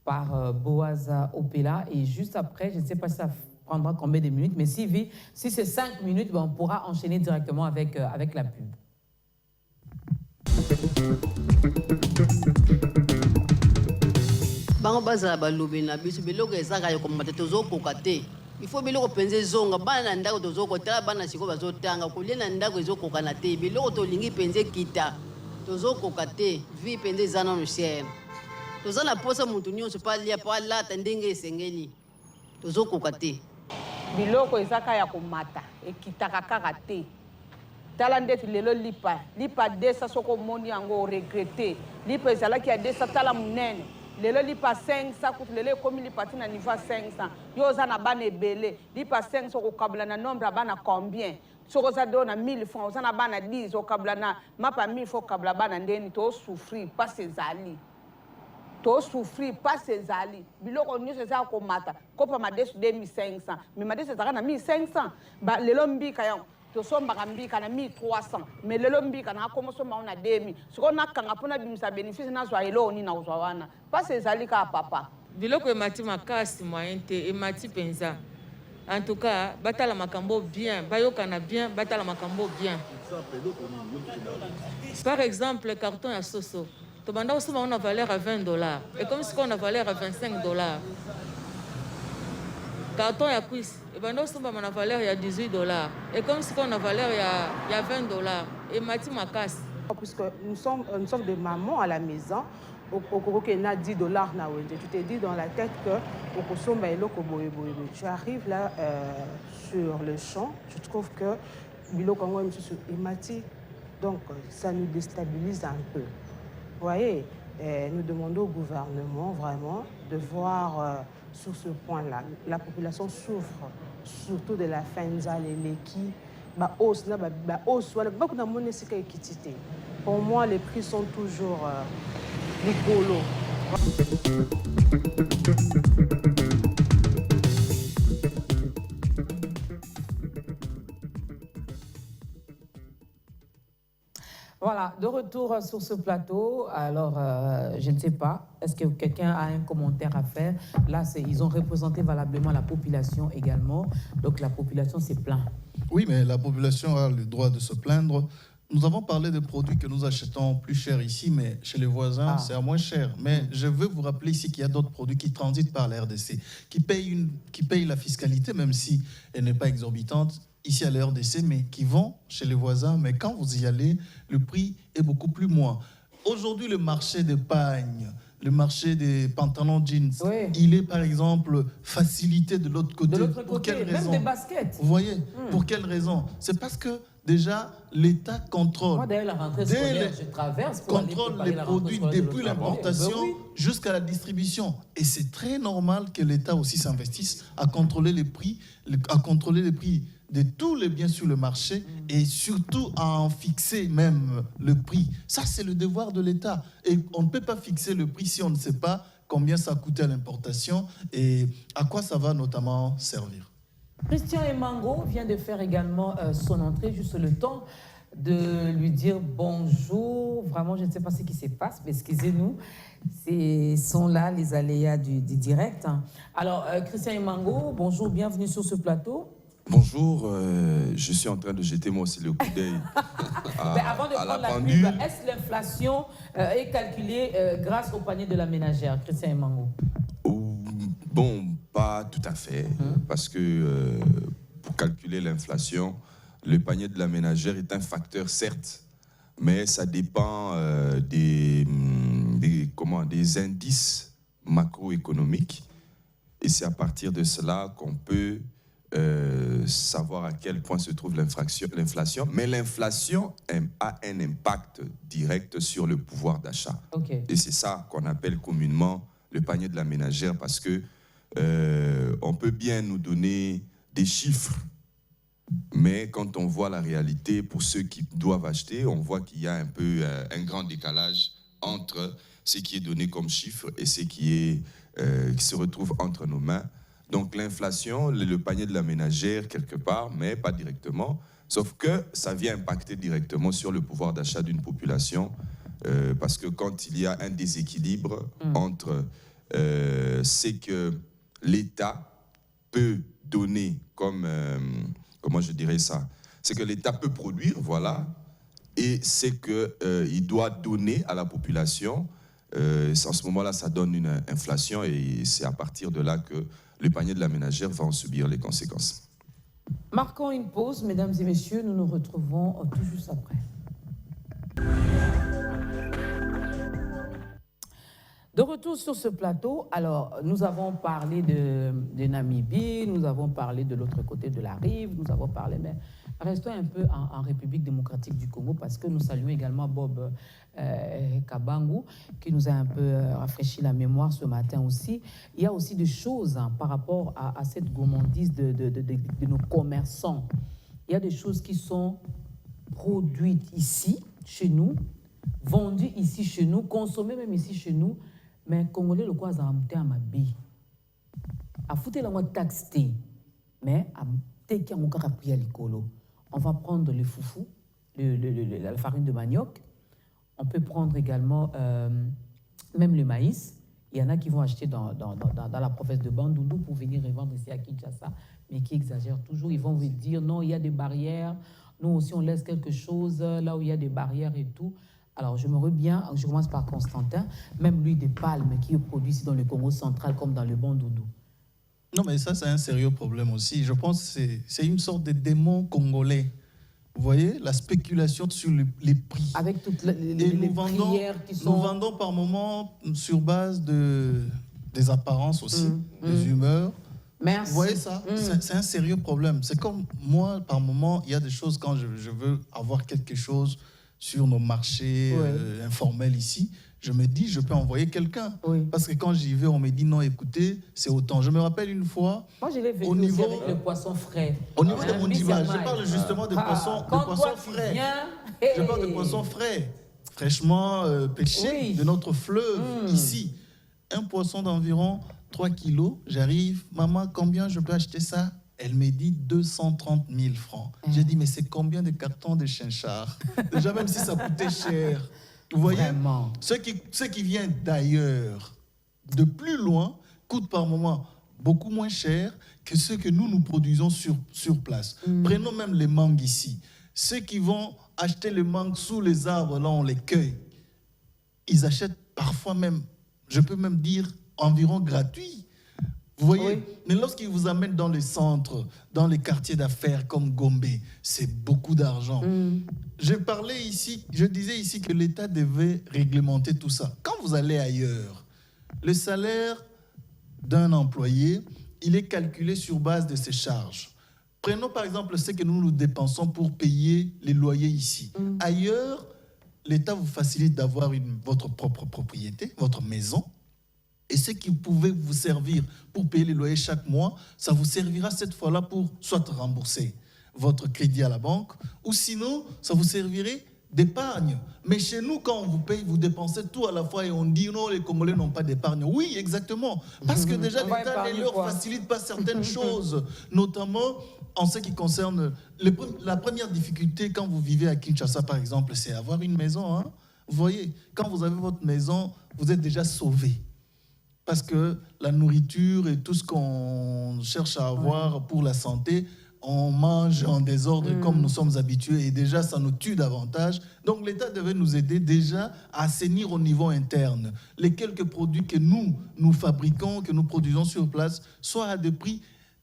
par Boaza Opela. Et juste après, je ne sais pas si ça prendra combien de minutes, mais si c'est 5 minutes, on pourra enchaîner directement avec la pub. Bango bazala balobi na biso biloko ezaka yo komata tozokoka te. Il faut biloko penze zonga bana na ndako tozokotala bana siko bazotanga kolia na ndako ezokoka na te biloko tolingi penze kita tozokoka te vi penze zana no cher. Tozana posa mutu nyonso pa lia pa lata ndenge esengeli tozokoka te. Biloko ezaka ya komata ekitaka kaka te. Tala ndeti lelo lipa desa soko moni yango regretter lipa ezalaki ya desa tala munene lelo lipa 500 kuti lelo ekomi lipa tina niveau 500 yo oza na bana ebele lipa 500 okokabula na nombre ya bana combien soko oza do na 1000 francs oza na bana 10 okabula na mapa 1000 francs okabula bana ndeni tosouffrir pas ezali pas ezali biloko nyonso eza komata kopa madesu 2500 mais madesu ezaka na 1500 lelo mbika yango tosombaka mbika na 1300 mais lelo mbika na akomosomba ona 2000 siko nakanga mpona bimisa bénéfice nazwa elo nini nakozwa wana pasi ezali kaka papa biloko emati makasi moyen te emati mpenza en tout cas batala makambo bien bayokana bien batala makambo bien par exemple carton ya soso tobanda kosomba ona valeur à $20 et comme si on a valeur à $25 carton ya cuisse et bando somba na valeur ya $18 et comme si on a valeur ya $20 et mati makas puisque nous sommes des mamans à la maison au que na $10 na wende tu te dis dans la tête que au kosomba eloko boye tu arrives là sur le champ tu trouves que biloko ngo msusu emati donc ça nous déstabilise un peu vous voyez nous demandons au gouvernement vraiment de voir sur ce point-là. La population souffre surtout de la faim, les qui, pour moi, les prix sont toujours rigolos. Voilà, de retour sur ce plateau. Alors, je ne sais pas, est-ce que quelqu'un a un commentaire à faire? Là, ils ont représenté valablement la population également. Donc, la population s'est plainte. Oui, mais la population a le droit de se plaindre. Nous avons parlé des produits que nous achetons plus cher ici, mais chez les voisins, c'est à moins cher. Mais je veux vous rappeler ici qu'il y a d'autres produits qui transitent par la RDC, qui payent la fiscalité, même si elle n'est pas exorbitante, ici à la RDC, mais qui vont chez les voisins. Mais quand vous y allez, le prix est beaucoup plus moins. Aujourd'hui, le marché des pagnes, le marché des pantalons jeans, il est par exemple facilité de l'autre côté. De l'autre côté, quelle raison? Même des baskets. Vous voyez, pour quelle raison? C'est parce que déjà, l'État contrôle. Moi, d'ailleurs, la rentrée scolaire, je traverse pour contrôle les produits depuis l'importation jusqu'à la distribution. Et c'est très normal que l'État aussi s'investisse à contrôler les prix, de tous les biens sur le marché et surtout à en fixer même le prix. Ça, c'est le devoir de l'État. Et on ne peut pas fixer le prix si on ne sait pas combien ça coûte à l'importation et à quoi ça va notamment servir. Christian Emango vient de faire également son entrée, juste le temps de lui dire bonjour. Vraiment, je ne sais pas ce qui se passe, mais excusez-nous. Ce sont là les aléas du direct. Alors, Christian Emango, bonjour, bienvenue sur ce plateau. Bonjour, je suis en train de jeter moi aussi le coup d'œil avant de prendre la pub, est-ce que l'inflation est calculée grâce au panier de la ménagère, Christian Emango? Bon, pas tout à fait, parce que pour calculer l'inflation, le panier de la ménagère est un facteur, certes, mais ça dépend des indices macroéconomiques, et c'est à partir de cela qu'on peut savoir à quel point se trouve l'inflation. Mais l'inflation a un impact direct sur le pouvoir d'achat. Okay. Et c'est ça qu'on appelle communément le panier de la ménagère, parce que on peut bien nous donner des chiffres, mais quand on voit la réalité, pour ceux qui doivent acheter, on voit qu'il y a un peu un grand décalage entre ce qui est donné comme chiffre et ce qui se retrouve entre nos mains. Donc l'inflation, le panier de la ménagère quelque part, mais pas directement, sauf que ça vient impacter directement sur le pouvoir d'achat d'une population, parce que quand il y a un déséquilibre entre ce que l'État peut donner comme, comment je dirais ça, c'est que l'État peut produire, voilà, et c'est qu'il doit donner à la population, en ce moment-là, ça donne une inflation, et c'est à partir de là que le panier de la ménagère va en subir les conséquences. Marquons une pause, mesdames et messieurs, nous nous retrouvons tout juste après. De retour sur ce plateau, alors nous avons parlé de Namibie, nous avons parlé de l'autre côté de la rive, nous avons parlé, mais restons un peu en République démocratique du Congo, parce que nous saluons également Bob Kabangu, qui nous a un peu rafraîchi la mémoire ce matin aussi. Il y a aussi des choses par rapport à cette gourmandise de nos commerçants. Il y a des choses qui sont produites ici, chez nous, vendues ici, chez nous, consommées même ici, chez nous, mais Congolais, le quoi, ça a monté à ma bille. A foutu la moi taxé, mais à monter qui a mon carapri à l'écolo. On va prendre le foufou, la farine de manioc. On peut prendre également même le maïs. Il y en a qui vont acheter dans la province de Bandundu pour venir revendre ici à Kinshasa, mais qui exagèrent toujours. Ils vont vous dire non, il y a des barrières. Nous aussi, on laisse quelque chose là où il y a des barrières et tout. Alors, je me reviens, je commence par Constantin, même l'huile de palme qui est produite ici dans le Congo central comme dans le Bandundu. Non, mais ça, c'est un sérieux problème aussi. Je pense que c'est une sorte de démon congolais. Vous voyez, la spéculation sur les prix. Avec toutes les prières qui sont... Nous vendons par moments sur base des apparences aussi, des humeurs. Merci. Vous voyez ça? C'est un sérieux problème. C'est comme moi, par moment, il y a des choses quand je veux avoir quelque chose sur nos marchés informels ici, je me dis, je peux envoyer quelqu'un. Oui. Parce que quand j'y vais, on me dit, non, écoutez, c'est autant. Je me rappelle une fois... Moi, je l'ai fait aussi avec le poisson frais. Au niveau de mon divan, je parle justement de poissons frais. Je parle de poissons frais, fraîchement pêchés de notre fleuve, ici. Un poisson d'environ 3 kilos, j'arrive, maman, combien je peux acheter ça? Elle me dit 230 000 francs. J'ai dit, mais c'est combien de cartons de chinchard? Déjà, même si ça coûtait cher. Vous voyez, ce qui vient d'ailleurs, de plus loin, coûte par moment beaucoup moins cher que ce que nous produisons sur place. Prenons même les mangues ici. Ceux qui vont acheter les mangues sous les arbres, là, on les cueille. Ils achètent parfois même, je peux même dire, environ gratuit. Vous voyez, mais lorsqu'ils vous amènent dans les centres, dans les quartiers d'affaires comme Gombe, c'est beaucoup d'argent. Je disais ici que l'État devait réglementer tout ça. Quand vous allez ailleurs, le salaire d'un employé, il est calculé sur base de ses charges. Prenons par exemple ce que nous dépensons pour payer les loyers ici. Ailleurs, l'État vous facilite d'avoir votre propre propriété, votre maison. Et ce qui pouvait vous servir pour payer les loyers chaque mois, ça vous servira cette fois-là pour soit rembourser votre crédit à la banque, ou sinon, ça vous servirait d'épargne. Mais chez nous, quand on vous paye, vous dépensez tout à la fois et on dit non, les Congolais n'ont pas d'épargne. Oui, exactement. Parce que déjà, l'État ne leur facilite pas certaines choses, notamment en ce qui concerne la première difficulté quand vous vivez à Kinshasa, par exemple, c'est avoir une maison. Hein. Vous voyez, quand vous avez votre maison, vous êtes déjà sauvé. Parce que la nourriture et tout ce qu'on cherche à avoir pour la santé, on mange en désordre comme nous sommes habitués et déjà ça nous tue davantage. Donc l'État devait nous aider déjà à assainir au niveau interne. Les quelques produits que nous fabriquons, que nous produisons sur place, soient à des prix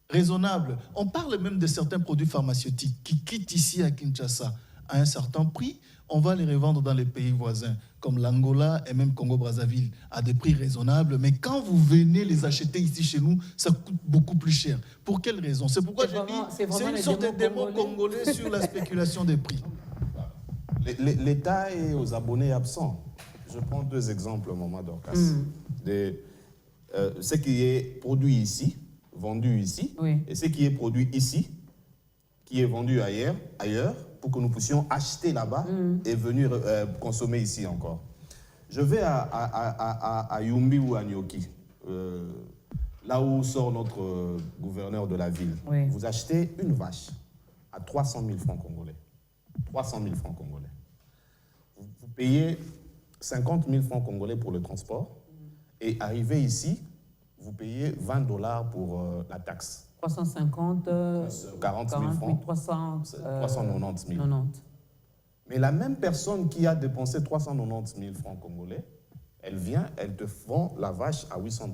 raisonnables. On parle même de certains produits pharmaceutiques qui quittent ici à Kinshasa à un certain prix. On va les revendre dans les pays voisins, comme l'Angola et même Congo-Brazzaville, à des prix raisonnables. Mais quand vous venez les acheter ici chez nous, ça coûte beaucoup plus cher. Pour quelle raison? C'est pourquoi j'ai dit c'est une sorte de démo congolais sur la spéculation des prix. L'État est aux abonnés absents. Je prends deux exemples, Maman Dorcas. Ce qui est produit ici, vendu ici, et ce qui est produit ici, qui est vendu ailleurs, pour que nous puissions acheter là-bas et venir consommer ici encore. Je vais à Yumbi ou à Nyoki, là où sort notre gouverneur de la ville. Vous achetez une vache à 300 000 francs congolais. 300 000 francs congolais. Vous payez 50 000 francs congolais pour le transport et arrivé ici, vous payez 20 $ pour la taxe. 350, 40 000 francs, 390 000. 90. Mais la même personne qui a dépensé 390 000 francs congolais, elle vient, elle te vend la vache à 800 $.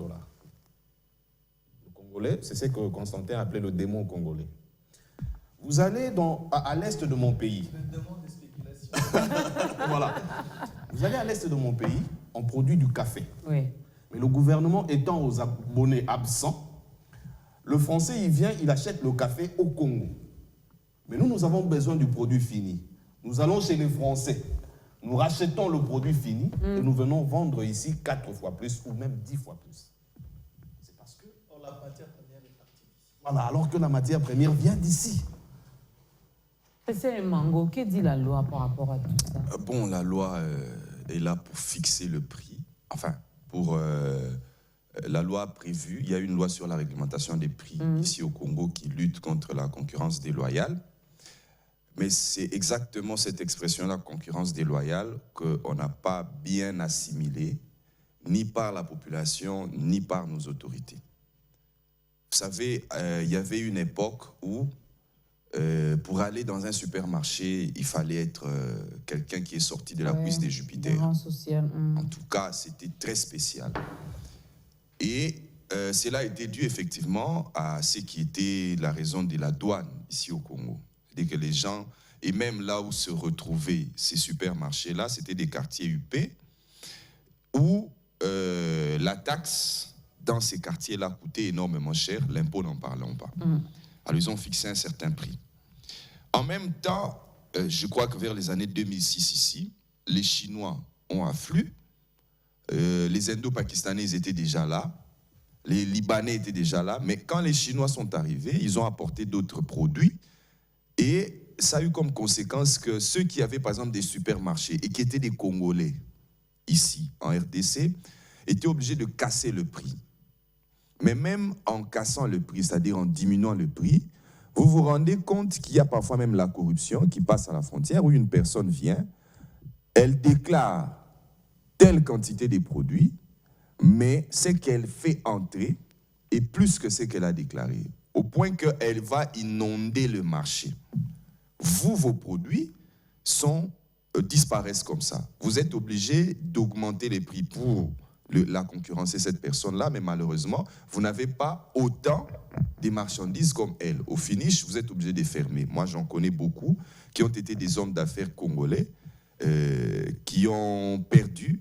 Le Congolais, c'est ce que Constantin appelait le démon congolais. Vous allez à l'est de mon pays. Le démon de spéculation. Voilà. Vous allez à l'est de mon pays, on produit du café. Oui. Mais le gouvernement étant aux abonnés absents, le Français, il vient, il achète le café au Congo. Mais nous avons besoin du produit fini. Nous allons chez les Français. Nous rachetons le produit fini et nous venons vendre ici 4 fois plus ou même 10 fois plus. C'est parce que la matière première est partie d'ici. Voilà, alors que la matière première vient d'ici. C'est Mango, que dit la loi par rapport à tout ça? Bon, la loi est là pour fixer le prix. Enfin, pour... la loi prévue, il y a une loi sur la réglementation des prix ici au Congo qui lutte contre la concurrence déloyale. Mais c'est exactement cette expression-là, concurrence déloyale, qu'on n'a pas bien assimilée, ni par la population, ni par nos autorités. Vous savez, il y avait une époque où, pour aller dans un supermarché, il fallait être quelqu'un qui est sorti de la cuisse des Jupiters. En tout cas, c'était très spécial. Et cela a été dû effectivement à ce qui était la raison de la douane ici au Congo. C'est-à-dire que les gens, et même là où se retrouvaient ces supermarchés-là, c'était des quartiers UP, où la taxe dans ces quartiers-là coûtait énormément cher, l'impôt n'en parlons pas. Alors ils ont fixé un certain prix. En même temps, je crois que vers les années 2006 ici, les Chinois ont afflué. Les Indo-Pakistanais étaient déjà là, les Libanais étaient déjà là, mais quand les Chinois sont arrivés, ils ont apporté d'autres produits et ça a eu comme conséquence que ceux qui avaient par exemple des supermarchés et qui étaient des Congolais ici en RDC étaient obligés de casser le prix. Mais même en cassant le prix, c'est-à-dire en diminuant le prix, vous vous rendez compte qu'il y a parfois même la corruption qui passe à la frontière où une personne vient, elle déclare telle quantité de produits, mais ce qu'elle fait entrer est plus que ce qu'elle a déclaré, au point qu'elle va inonder le marché. Vous, vos produits disparaissent comme ça. Vous êtes obligé d'augmenter les prix pour la concurrencer cette personne-là, mais malheureusement, vous n'avez pas autant de marchandises comme elle. Au finish, vous êtes obligé de fermer. Moi, j'en connais beaucoup qui ont été des hommes d'affaires congolais qui ont perdu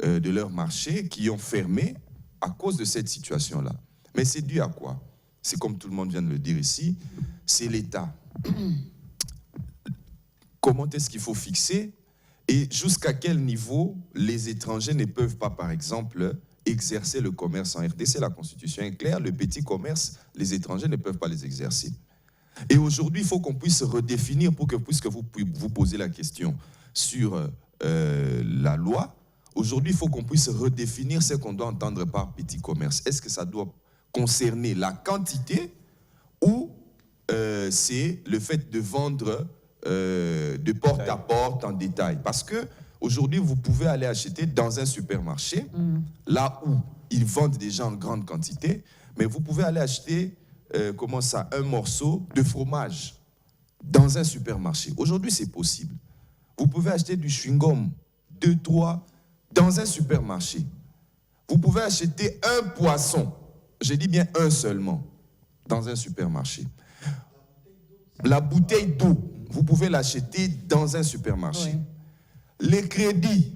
de leur marché, qui ont fermé à cause de cette situation-là. Mais c'est dû à quoi? C'est comme tout le monde vient de le dire ici, c'est l'État. Comment est-ce qu'il faut fixer et jusqu'à quel niveau les étrangers ne peuvent pas, par exemple, exercer le commerce en RDC? La Constitution est claire, le petit commerce, les étrangers ne peuvent pas les exercer. Et aujourd'hui, il faut qu'on puisse redéfinir pour que, puisque vous posez la question, sur la loi, aujourd'hui, il faut qu'on puisse redéfinir ce qu'on doit entendre par petit commerce. Est-ce que ça doit concerner la quantité ou c'est le fait de vendre de porte à porte en détail? Parce que aujourd'hui, vous pouvez aller acheter dans un supermarché, là où ils vendent déjà en grande quantité, mais vous pouvez aller acheter un morceau de fromage dans un supermarché. Aujourd'hui, c'est possible. Vous pouvez acheter du chewing-gum, 2, 3, dans un supermarché. Vous pouvez acheter un poisson, je dis bien un seulement, dans un supermarché. La bouteille d'eau, vous pouvez l'acheter dans un supermarché. Oui. Les crédits,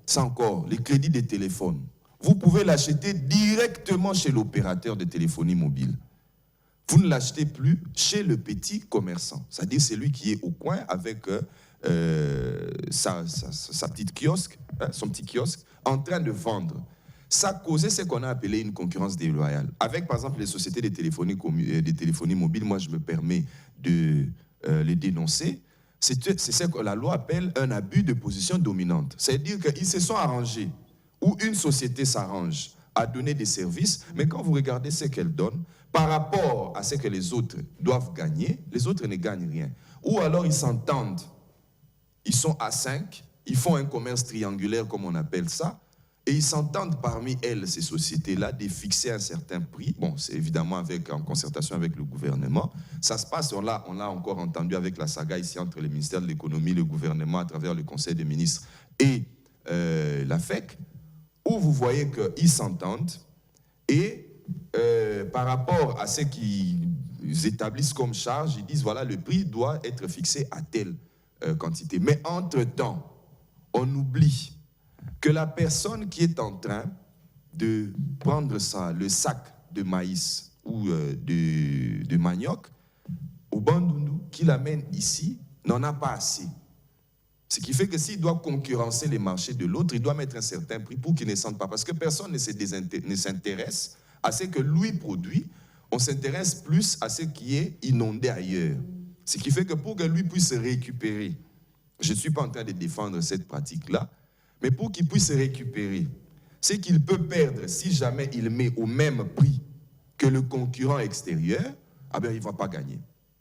c'est encore, les crédits des téléphones, vous pouvez l'acheter directement chez l'opérateur de téléphonie mobile. Vous ne l'achetez plus chez le petit commerçant, c'est-à-dire celui qui est au coin avec sa petite kiosque, son petit kiosque, en train de vendre. Ça causait ce qu'on a appelé une concurrence déloyale. Avec, par exemple, les sociétés de téléphonie mobile, moi, je me permets de les dénoncer. C'est ce que la loi appelle un abus de position dominante. C'est-à-dire qu'ils se sont arrangés, ou une société s'arrange à donner des services, mais quand vous regardez ce qu'elle donne, par rapport à ce que les autres doivent gagner, les autres ne gagnent rien. Ou alors ils s'entendent, ils sont à 5, ils font un commerce triangulaire, comme on appelle ça, et ils s'entendent parmi elles, ces sociétés-là, de fixer un certain prix. Bon, c'est évidemment en concertation avec le gouvernement. Ça se passe, on l'a encore entendu avec la saga ici entre le ministère de l'économie, le gouvernement à travers le conseil des ministres et la FEC, où vous voyez qu'ils s'entendent et par rapport à ce qu'ils établissent comme charge, ils disent voilà, le prix doit être fixé à telle quantité. Mais entre-temps, on oublie que la personne qui est en train de prendre le sac de maïs ou de manioc au Bandundu, qui l'amène ici, n'en a pas assez. Ce qui fait que s'il doit concurrencer les marchés de l'autre, il doit mettre un certain prix pour qu'il ne sente pas. Parce que personne ne s'intéresse à ce que lui produit, on s'intéresse plus à ce qui est inondé ailleurs. Ce qui fait que pour que lui puisse récupérer, je ne suis pas en train de défendre cette pratique-là, mais pour qu'il puisse récupérer, c'est qu'il peut perdre si jamais il met au même prix que le concurrent extérieur, ah ben il ne va pas gagner.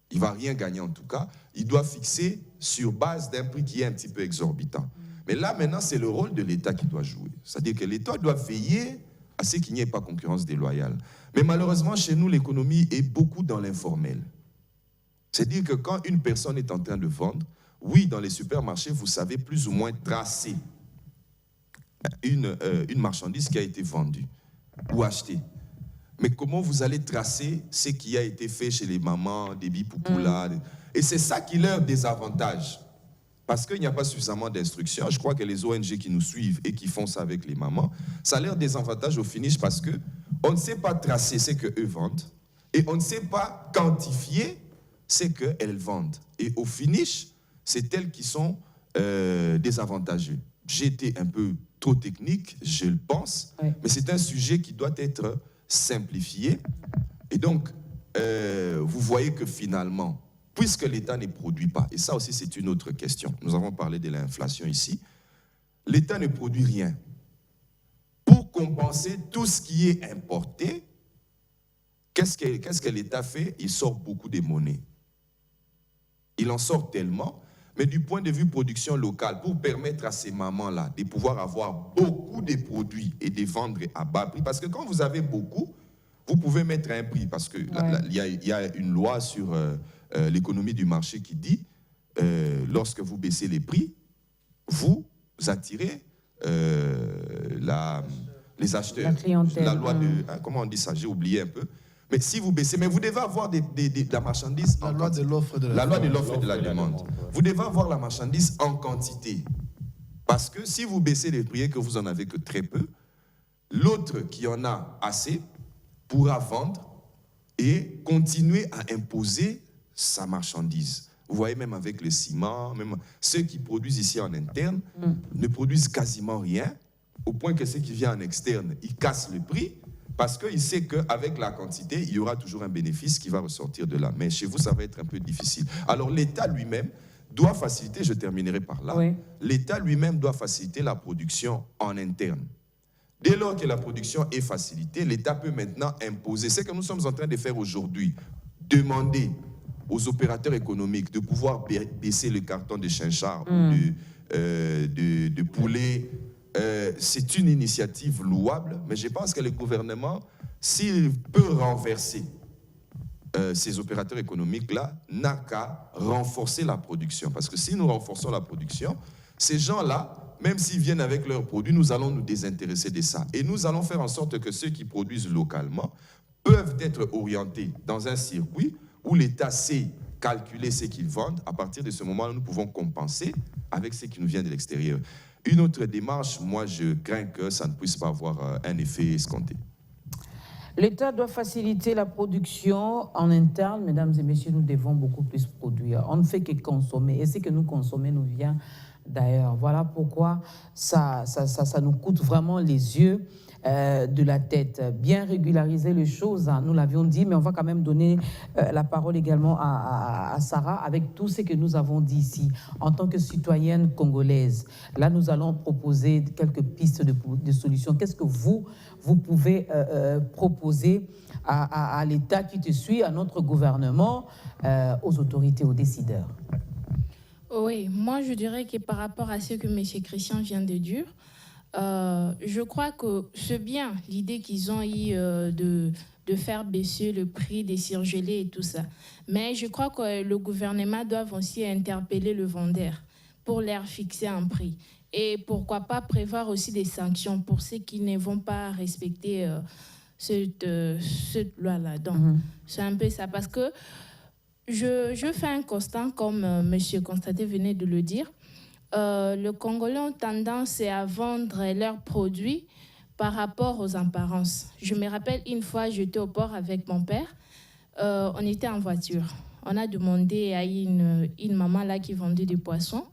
Il ne va rien gagner en tout cas. Il doit fixer sur base d'un prix qui est un petit peu exorbitant. Mais là, maintenant, c'est le rôle de l'État qui doit jouer. C'est-à-dire que l'État doit veiller à ce qu'il n'y ait pas concurrence déloyale. Mais malheureusement, chez nous, l'économie est beaucoup dans l'informel. C'est-à-dire que quand une personne est en train de vendre, oui, dans les supermarchés, vous savez plus ou moins tracer une marchandise qui a été vendue ou achetée. Mais comment vous allez tracer ce qui a été fait chez les mamans, des bipoupoulas? Et c'est ça qui leur désavantage. Parce qu'il n'y a pas suffisamment d'instructions. Je crois que les ONG qui nous suivent et qui font ça avec les mamans, ça leur désavantage au finish parce qu'on ne sait pas tracer ce qu'eux vendent et on ne sait pas quantifier ce qu'elles vendent. Et au finish, c'est elles qui sont désavantageuses. J'ai été un peu trop technique, je le pense, oui. Mais c'est un sujet qui doit être simplifié. Et donc, vous voyez que finalement, puisque l'État ne produit pas, et ça aussi c'est une autre question, nous avons parlé de l'inflation ici, l'État ne produit rien. Pour compenser tout ce qui est importé, qu'est-ce que l'État fait? Il sort beaucoup de monnaie. Il en sort tellement, mais du point de vue production locale, pour permettre à ces mamans-là de pouvoir avoir beaucoup de produits et de vendre à bas prix, parce que quand vous avez beaucoup, vous pouvez mettre un prix, parce qu'il y a une loi sur l'économie du marché qui dit, lorsque vous baissez les prix, vous attirez les acheteurs. La clientèle. La loi de... comment on dit ça? J'ai oublié un peu. Mais si vous baissez, mais vous devez avoir de la marchandise en quantité. La loi de l'offre et de la demande. Vous devez avoir la marchandise en quantité. Parce que si vous baissez les prix et que vous en avez que très peu, l'autre qui en a assez pourra vendre et continuer à imposer sa marchandise. Vous voyez, même avec le ciment, même ceux qui produisent ici en interne ne produisent quasiment rien, au point que ceux qui viennent en externe, ils cassent le prix, parce qu'il sait qu'avec la quantité, il y aura toujours un bénéfice qui va ressortir de là. Mais chez vous, ça va être un peu difficile. Alors l'État lui-même doit faciliter, je terminerai par là, Oui. l'État lui-même doit faciliter la production en interne. Dès lors que la production est facilitée, l'État peut maintenant imposer, ce que nous sommes en train de faire aujourd'hui, demander aux opérateurs économiques de pouvoir baisser le carton de chinchard, de poulet. C'est une initiative louable, mais je pense que le gouvernement, s'il peut renverser ces opérateurs économiques-là, n'a qu'à renforcer la production. Parce que si nous renforçons la production, ces gens-là, même s'ils viennent avec leurs produits, nous allons nous désintéresser de ça. Et nous allons faire en sorte que ceux qui produisent localement peuvent être orientés dans un circuit où l'État sait calculer ce qu'ils vendent. À partir de ce moment-là, nous pouvons compenser avec ce qui nous vient de l'extérieur. Une autre démarche, moi, je crains que ça ne puisse pas avoir un effet escompté. L'État doit faciliter la production en interne. Mesdames et messieurs, nous devons beaucoup plus produire. On ne fait que consommer. Et ce que nous consommons nous vient d'ailleurs. Voilà pourquoi ça nous coûte vraiment les yeux de la tête. Bien régulariser les choses, hein, nous l'avions dit, mais on va quand même donner la parole également à Sarah avec tout ce que nous avons dit ici. En tant que citoyenne congolaise, là, nous allons proposer quelques pistes de solutions. Qu'est-ce que vous pouvez proposer à l'État qui te suit, à notre gouvernement, aux autorités, aux décideurs? Oui, moi je dirais que par rapport à ce que M. Christian vient de dire, je crois que c'est bien l'idée qu'ils ont eu de faire baisser le prix des surgelés et tout ça. Mais je crois que le gouvernement doit aussi interpeller le vendeur pour leur fixer un prix. Et pourquoi pas prévoir aussi des sanctions pour ceux qui ne vont pas respecter cette loi-là. Donc, c'est un peu ça. Parce que je fais un constat, comme M. Constaté venait de le dire. Le Congolais ont tendance à vendre leurs produits par rapport aux apparences. Je me rappelle une fois, j'étais au port avec mon père. On était en voiture. On a demandé à une maman là qui vendait des poissons.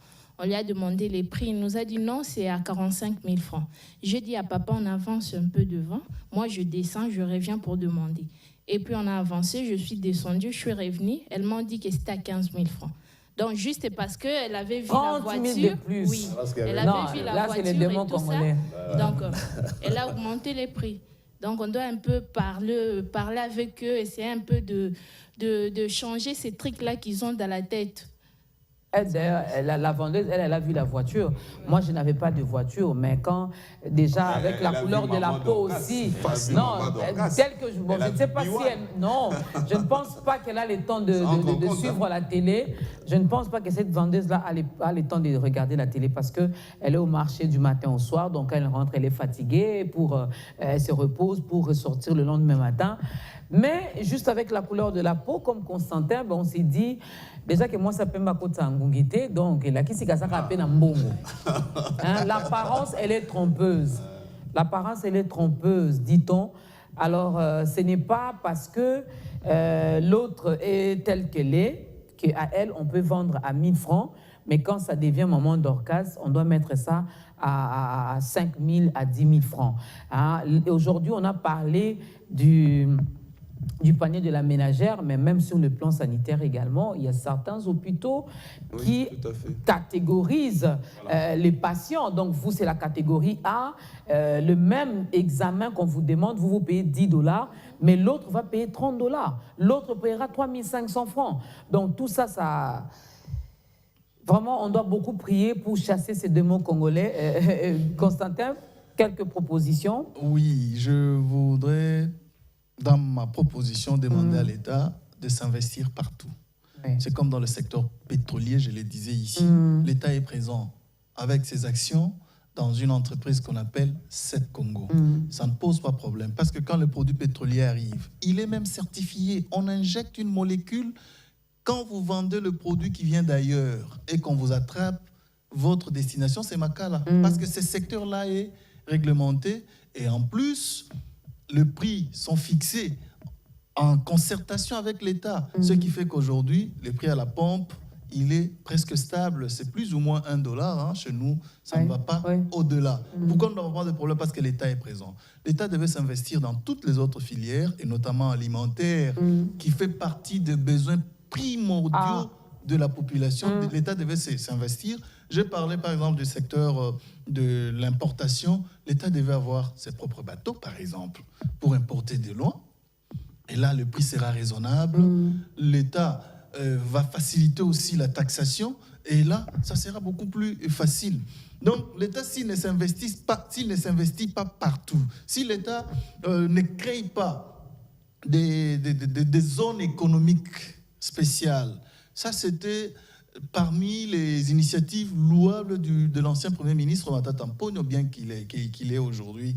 On lui a demandé les prix. Il nous a dit non, c'est à 45 000 francs. J'ai dit à papa, on avance un peu devant. Moi, je descends, je reviens pour demander. Et puis, on a avancé, je suis descendue, je suis revenue. Elle m'a dit que c'était à 15 000 francs. Donc, juste parce qu'elle avait vu la voiture. 30 000 de plus. Oui, elle avait vu la voiture c'est les démons et tout congolais. ça. Donc, elle a augmenté les prix. Donc, on doit un peu parler avec eux, essayer un peu de changer ces trucs-là qu'ils ont dans la tête. D'ailleurs, la vendeuse, elle a vu la voiture. Moi, je n'avais pas de voiture, mais quand déjà avec la couleur de la peau aussi, non, telle que je ne sais pas si elle, non, je ne pense pas qu'elle a le temps de suivre la télé. Je ne pense pas que cette vendeuse-là a le temps de regarder la télé parce que elle est au marché du matin au soir, donc elle rentre, elle est fatiguée, elle se repose pour ressortir le lendemain matin. Mais juste avec la couleur de la peau, comme Constantin, on s'est dit déjà que moi ça peut m'accoter en ngongité, donc là qui s'est cassé à peine en bongo. L'apparence elle est trompeuse. L'apparence elle est trompeuse, dit-on. Alors ce n'est pas parce que l'autre est telle qu'elle est qu'à elle on peut vendre à 1000 francs, mais quand ça devient moment d'orgasme, on doit mettre ça à 5 000 à 10 000 francs. Aujourd'hui on a parlé du panier de la ménagère, mais même sur le plan sanitaire également, il y a certains hôpitaux qui catégorisent les patients. Donc vous, c'est la catégorie A. Le même examen qu'on vous demande, vous payez 10 $, mais l'autre va payer 30 $. L'autre payera 3 500 francs. Donc tout ça, vraiment, on doit beaucoup prier pour chasser ces démons congolais. Constantin, quelques propositions? Oui, je voudrais, dans ma proposition, demander à l'État de s'investir partout. Oui. C'est comme dans le secteur pétrolier, je le disais ici. L'État est présent avec ses actions dans une entreprise qu'on appelle SET Congo. Ça ne pose pas problème parce que quand le produit pétrolier arrive, il est même certifié. On injecte une molécule. Quand vous vendez le produit qui vient d'ailleurs et qu'on vous attrape, votre destination, c'est Makala. Parce que ce secteur-là est réglementé et en plus, les prix sont fixés en concertation avec l'État. Ce qui fait qu'aujourd'hui, le prix à la pompe, il est presque stable. C'est plus ou moins $1. Chez nous, ça ne va pas au-delà. Pourquoi nous n'avons pas de problème? Parce que l'État est présent. L'État devait s'investir dans toutes les autres filières, et notamment alimentaire, qui fait partie des besoins primordiaux de la population, l'État devait s'investir. Je parlais par exemple du secteur de l'importation. L'État devait avoir ses propres bateaux, par exemple, pour importer de loin. Et là, le prix sera raisonnable. L'État va faciliter aussi la taxation. Et là, ça sera beaucoup plus facile. Donc, l'État, s'il ne s'investit pas partout, si l'État ne crée pas des zones économiques spéciales, ça, c'était parmi les initiatives louables de l'ancien Premier ministre Matata Ponyo, bien qu'il est aujourd'hui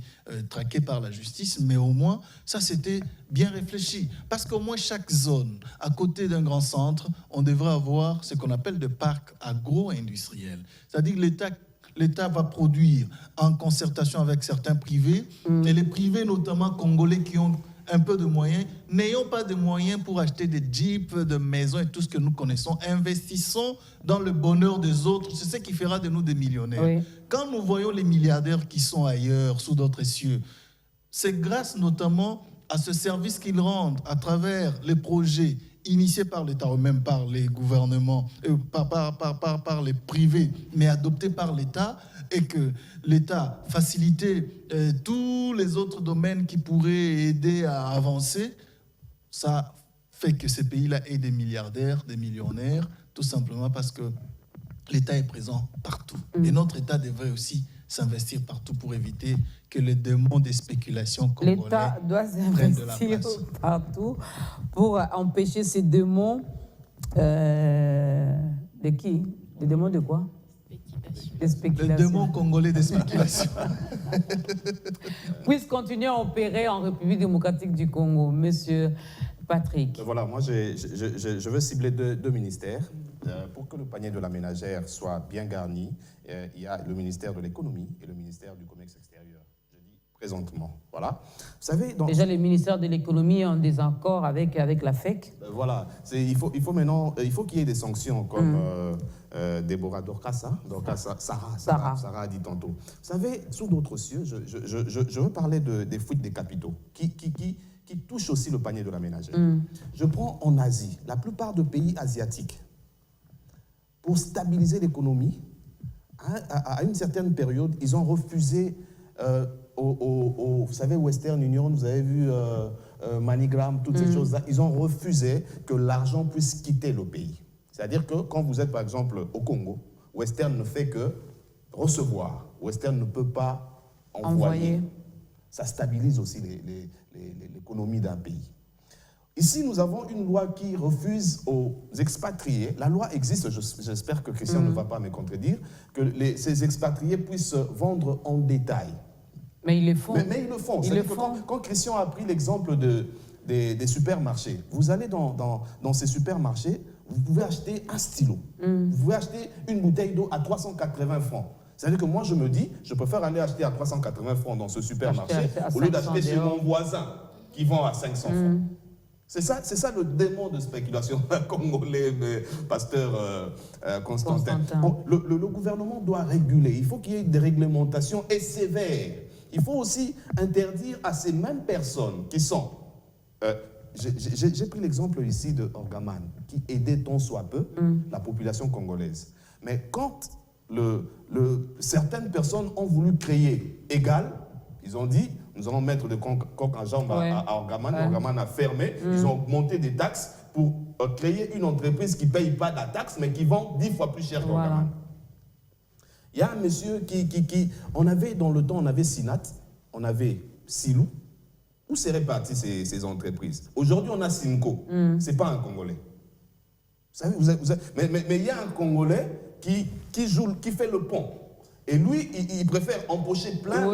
traqué par la justice, mais au moins, ça c'était bien réfléchi. Parce qu'au moins chaque zone, à côté d'un grand centre, on devrait avoir ce qu'on appelle des parcs agro-industriels. C'est-à-dire que l'État va produire en concertation avec certains privés, et les privés notamment congolais qui ont un peu de moyens, n'ayons pas de moyens pour acheter des jeeps, des maisons et tout ce que nous connaissons. Investissons dans le bonheur des autres. C'est ce qui fera de nous des millionnaires. Oui. Quand nous voyons les milliardaires qui sont ailleurs, sous d'autres cieux, c'est grâce notamment à ce service qu'ils rendent à travers les projets initiés par l'État ou même par les gouvernements, par les privés, mais adoptés par l'État, et que l'État facilitait tous les autres domaines qui pourraient aider à avancer. Ça fait que ces pays-là aient des milliardaires, des millionnaires, tout simplement parce que l'État est présent partout. Et notre État devrait aussi s'investir partout pour éviter que les démons des spéculations congolais l'État doit s'investir partout pour empêcher ces démons de qui? Les démons de quoi? Des spéculations. Les démons congolais des spéculations. Puisse continuer à opérer en République démocratique du Congo, monsieur Patrick. Voilà, moi je veux cibler deux ministères. Pour que le panier de la ménagère soit bien garni, il y a le ministère de l'économie et le ministère du commerce extérieur. Je dis présentement. Voilà. Vous savez, déjà, le ministère de l'économie est en désaccord avec la FEC. Voilà. Il faut maintenant, il faut qu'il y ait des sanctions comme Déborah Sarah a dit tantôt. Vous savez, sous d'autres cieux, je veux parler des fuites des capitaux qui touchent aussi le panier de la ménagère. Je prends en Asie, la plupart des pays asiatiques, pour stabiliser l'économie, à une certaine période, ils ont refusé, vous savez, Western Union, vous avez vu MoneyGram, toutes ces choses-là, ils ont refusé que l'argent puisse quitter le pays. C'est-à-dire que quand vous êtes, par exemple, au Congo, Western ne fait que recevoir. Western ne peut pas envoyer. Ça stabilise aussi l'économie d'un pays. Ici, nous avons une loi qui refuse aux expatriés. La loi existe, j'espère que Christian ne va pas me contredire, que ces expatriés puissent vendre en détail. Mais ils le font. Mais ils le font. Quand Christian a pris l'exemple des supermarchés, vous allez dans ces supermarchés, vous pouvez acheter un stylo. Vous pouvez acheter une bouteille d'eau à 380 francs. C'est-à-dire que moi, je me dis, je préfère aller acheter à 380 francs dans ce supermarché au lieu d'acheter chez mon voisin qui vend à 500 francs. C'est ça le démon de spéculation congolais, pasteur Constantin. Bon, le gouvernement doit réguler. Il faut qu'il y ait des réglementations et sévères. Il faut aussi interdire à ces mêmes personnes qui sont... j'ai pris l'exemple ici de Orgaman, qui aidait tant soit peu la population congolaise. Mais quand certaines personnes ont voulu créer égal, ils ont dit... Nous allons mettre le coq en jambe à Orgaman. Orgaman a fermé. Ils ont augmenté des taxes pour créer une entreprise qui ne paye pas de la taxe, mais qui vend 10 fois plus cher qu'Orgaman. Il y a un monsieur on avait dans le temps, on avait Sinat, on avait Silou. Où seraient parties ces entreprises? Aujourd'hui, on a Simco. Ce n'est pas un Congolais. Vous savez, mais il y a un Congolais qui fait le pont. Et lui, il préfère empocher plein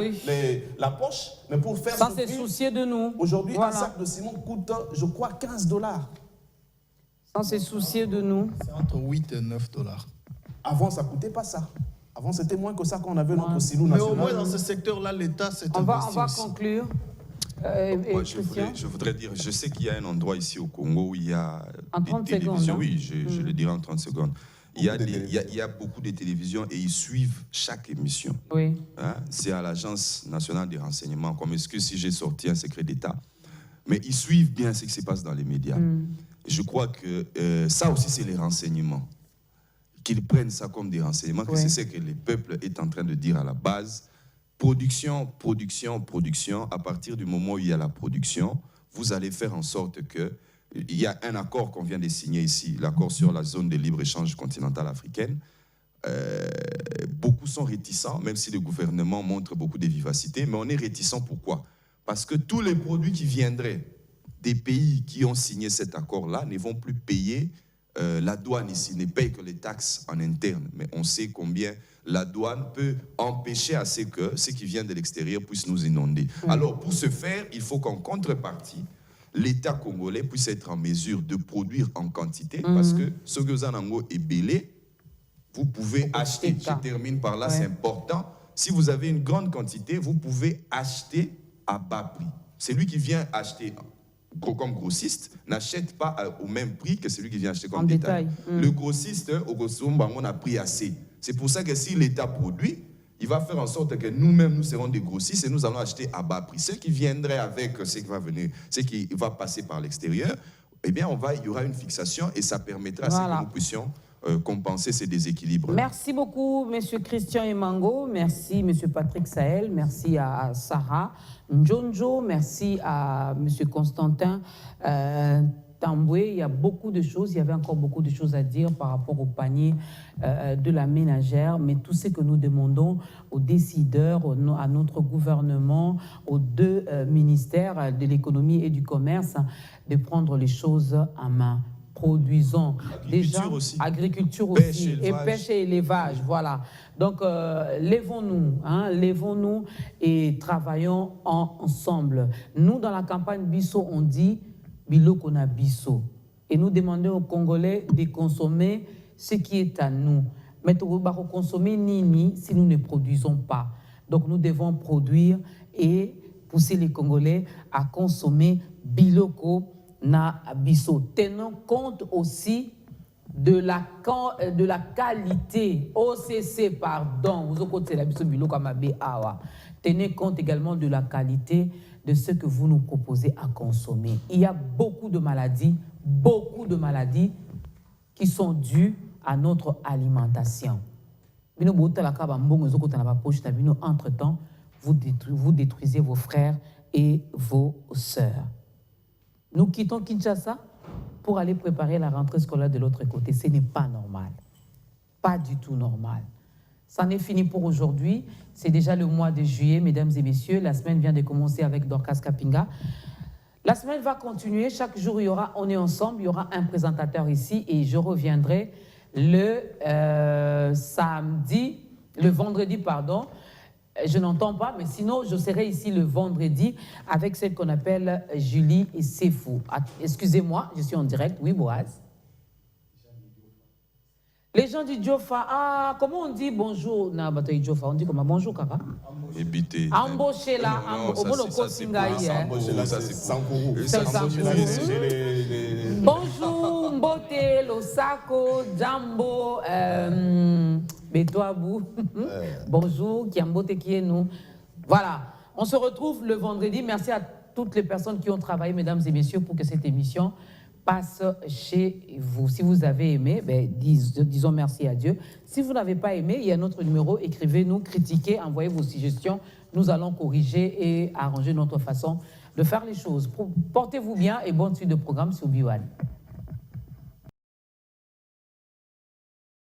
la poche, mais pour faire... Sans se soucier de nous. Aujourd'hui, un sac de ciment coûte, je crois, 15 $. Sans se soucier de nous. C'est entre 8 et 9 $. Avant, ça ne coûtait pas ça. Avant, c'était moins que ça qu'on avait notre silo national. Mais au moins, dans ce secteur-là, l'État s'est investi. On va conclure. Moi, je voudrais dire, je sais qu'il y a un endroit ici au Congo où il y a des télévisions. Oui, je le dirai en 30 secondes. Il y a beaucoup de télévisions et ils suivent chaque émission. Oui. Hein? C'est à l'Agence nationale des renseignements, comme excuse si j'ai sorti un secret d'État. Mais ils suivent bien ce qui se passe dans les médias. je crois que ça aussi, c'est les renseignements. Qu'ils prennent ça comme des renseignements, que c'est ce que le peuple est en train de dire à la base. Production, production, production. À partir du moment où il y a la production, vous allez faire en sorte que... Il y a un accord qu'on vient de signer ici, l'accord sur la zone de libre-échange continentale africaine. Beaucoup sont réticents, même si le gouvernement montre beaucoup de vivacité, mais on est réticents pourquoi? Parce que tous les produits qui viendraient des pays qui ont signé cet accord-là ne vont plus payer la douane ici, ne paye que les taxes en interne. Mais on sait combien la douane peut empêcher à ce que ceux qui viennent de l'extérieur puissent nous inonder. Alors, pour ce faire, il faut qu'en contrepartie, l'État congolais puisse être en mesure de produire en quantité, parce que ce que vous avez est belé, vous pouvez acheter. Je termine par là, c'est important. Si vous avez une grande quantité, vous pouvez acheter à bas prix. Celui qui vient acheter comme grossiste n'achète pas au même prix que celui qui vient acheter comme détail. Le grossiste, au Gosomba, on a pris assez. C'est pour ça que si l'État produit, il va faire en sorte que nous-mêmes, nous serons des grossistes et nous allons acheter à bas prix. Ceux qui viendraient avec ce qui va venir, ce qui va passer par l'extérieur, eh bien, il y aura une fixation et ça permettra à ce que nous puissions compenser ces déséquilibres. Merci beaucoup, M. Christian Emango. Merci, M. Patrick Sahel. Merci à Sarah Njonjo. Merci à M. Constantin Tamboué. Il y a beaucoup de choses. Il y avait encore beaucoup de choses à dire par rapport au panier de la ménagère. Mais tout ce que nous demandons aux décideurs, à notre gouvernement, aux deux ministères de l'économie et du commerce, de prendre les choses en main. Produisons déjà agriculture aussi, et pêche et élevage, voilà. Donc lèvons-nous et travaillons ensemble. Nous dans la campagne Bisso on dit biloko na biso et nous demandons aux Congolais de consommer ce qui est à nous. Mais nous ne consommer nini si nous ne produisons pas. Donc nous devons produire et pousser les Congolais à consommer biloko na biso. Tenons compte aussi de la qualité. OCC, pardon. Tenez compte également de la qualité de ce que vous nous proposez à consommer. Il y a beaucoup de maladies qui sont dues à notre alimentation. Entre-temps, vous détruisez vos frères et vos sœurs. Nous quittons Kinshasa pour aller préparer la rentrée scolaire de l'autre côté. Ce n'est pas normal. Pas du tout normal. Ça n'est fini pour aujourd'hui. C'est déjà le mois de juillet, mesdames et messieurs. La semaine vient de commencer avec Dorcas Kapinga. La semaine va continuer. Chaque jour, on est ensemble. Il y aura un présentateur ici et je reviendrai le vendredi, pardon. Je n'entends pas, mais sinon, je serai ici le vendredi avec celle qu'on appelle Julie Sefou. Excusez-moi, je suis en direct. Oui, Boaz. Les gens du Diofa, comment on dit bonjour? On dit comment? Bonjour, Kaka. Embauché là, c'est Sankourou. Bonjour, Mbote, Losako, Jambo, Betouabou. Bonjour, Kiambote qui est nous. Voilà, on se retrouve le vendredi. Merci à toutes les personnes qui ont travaillé, mesdames et messieurs, pour que cette émission passe chez vous. Si vous avez aimé, disons merci à Dieu. Si vous n'avez pas aimé, il y a notre numéro, écrivez-nous, critiquez, envoyez vos suggestions. Nous allons corriger et arranger notre façon de faire les choses. Portez-vous bien et bonne suite de programme sur Biwan.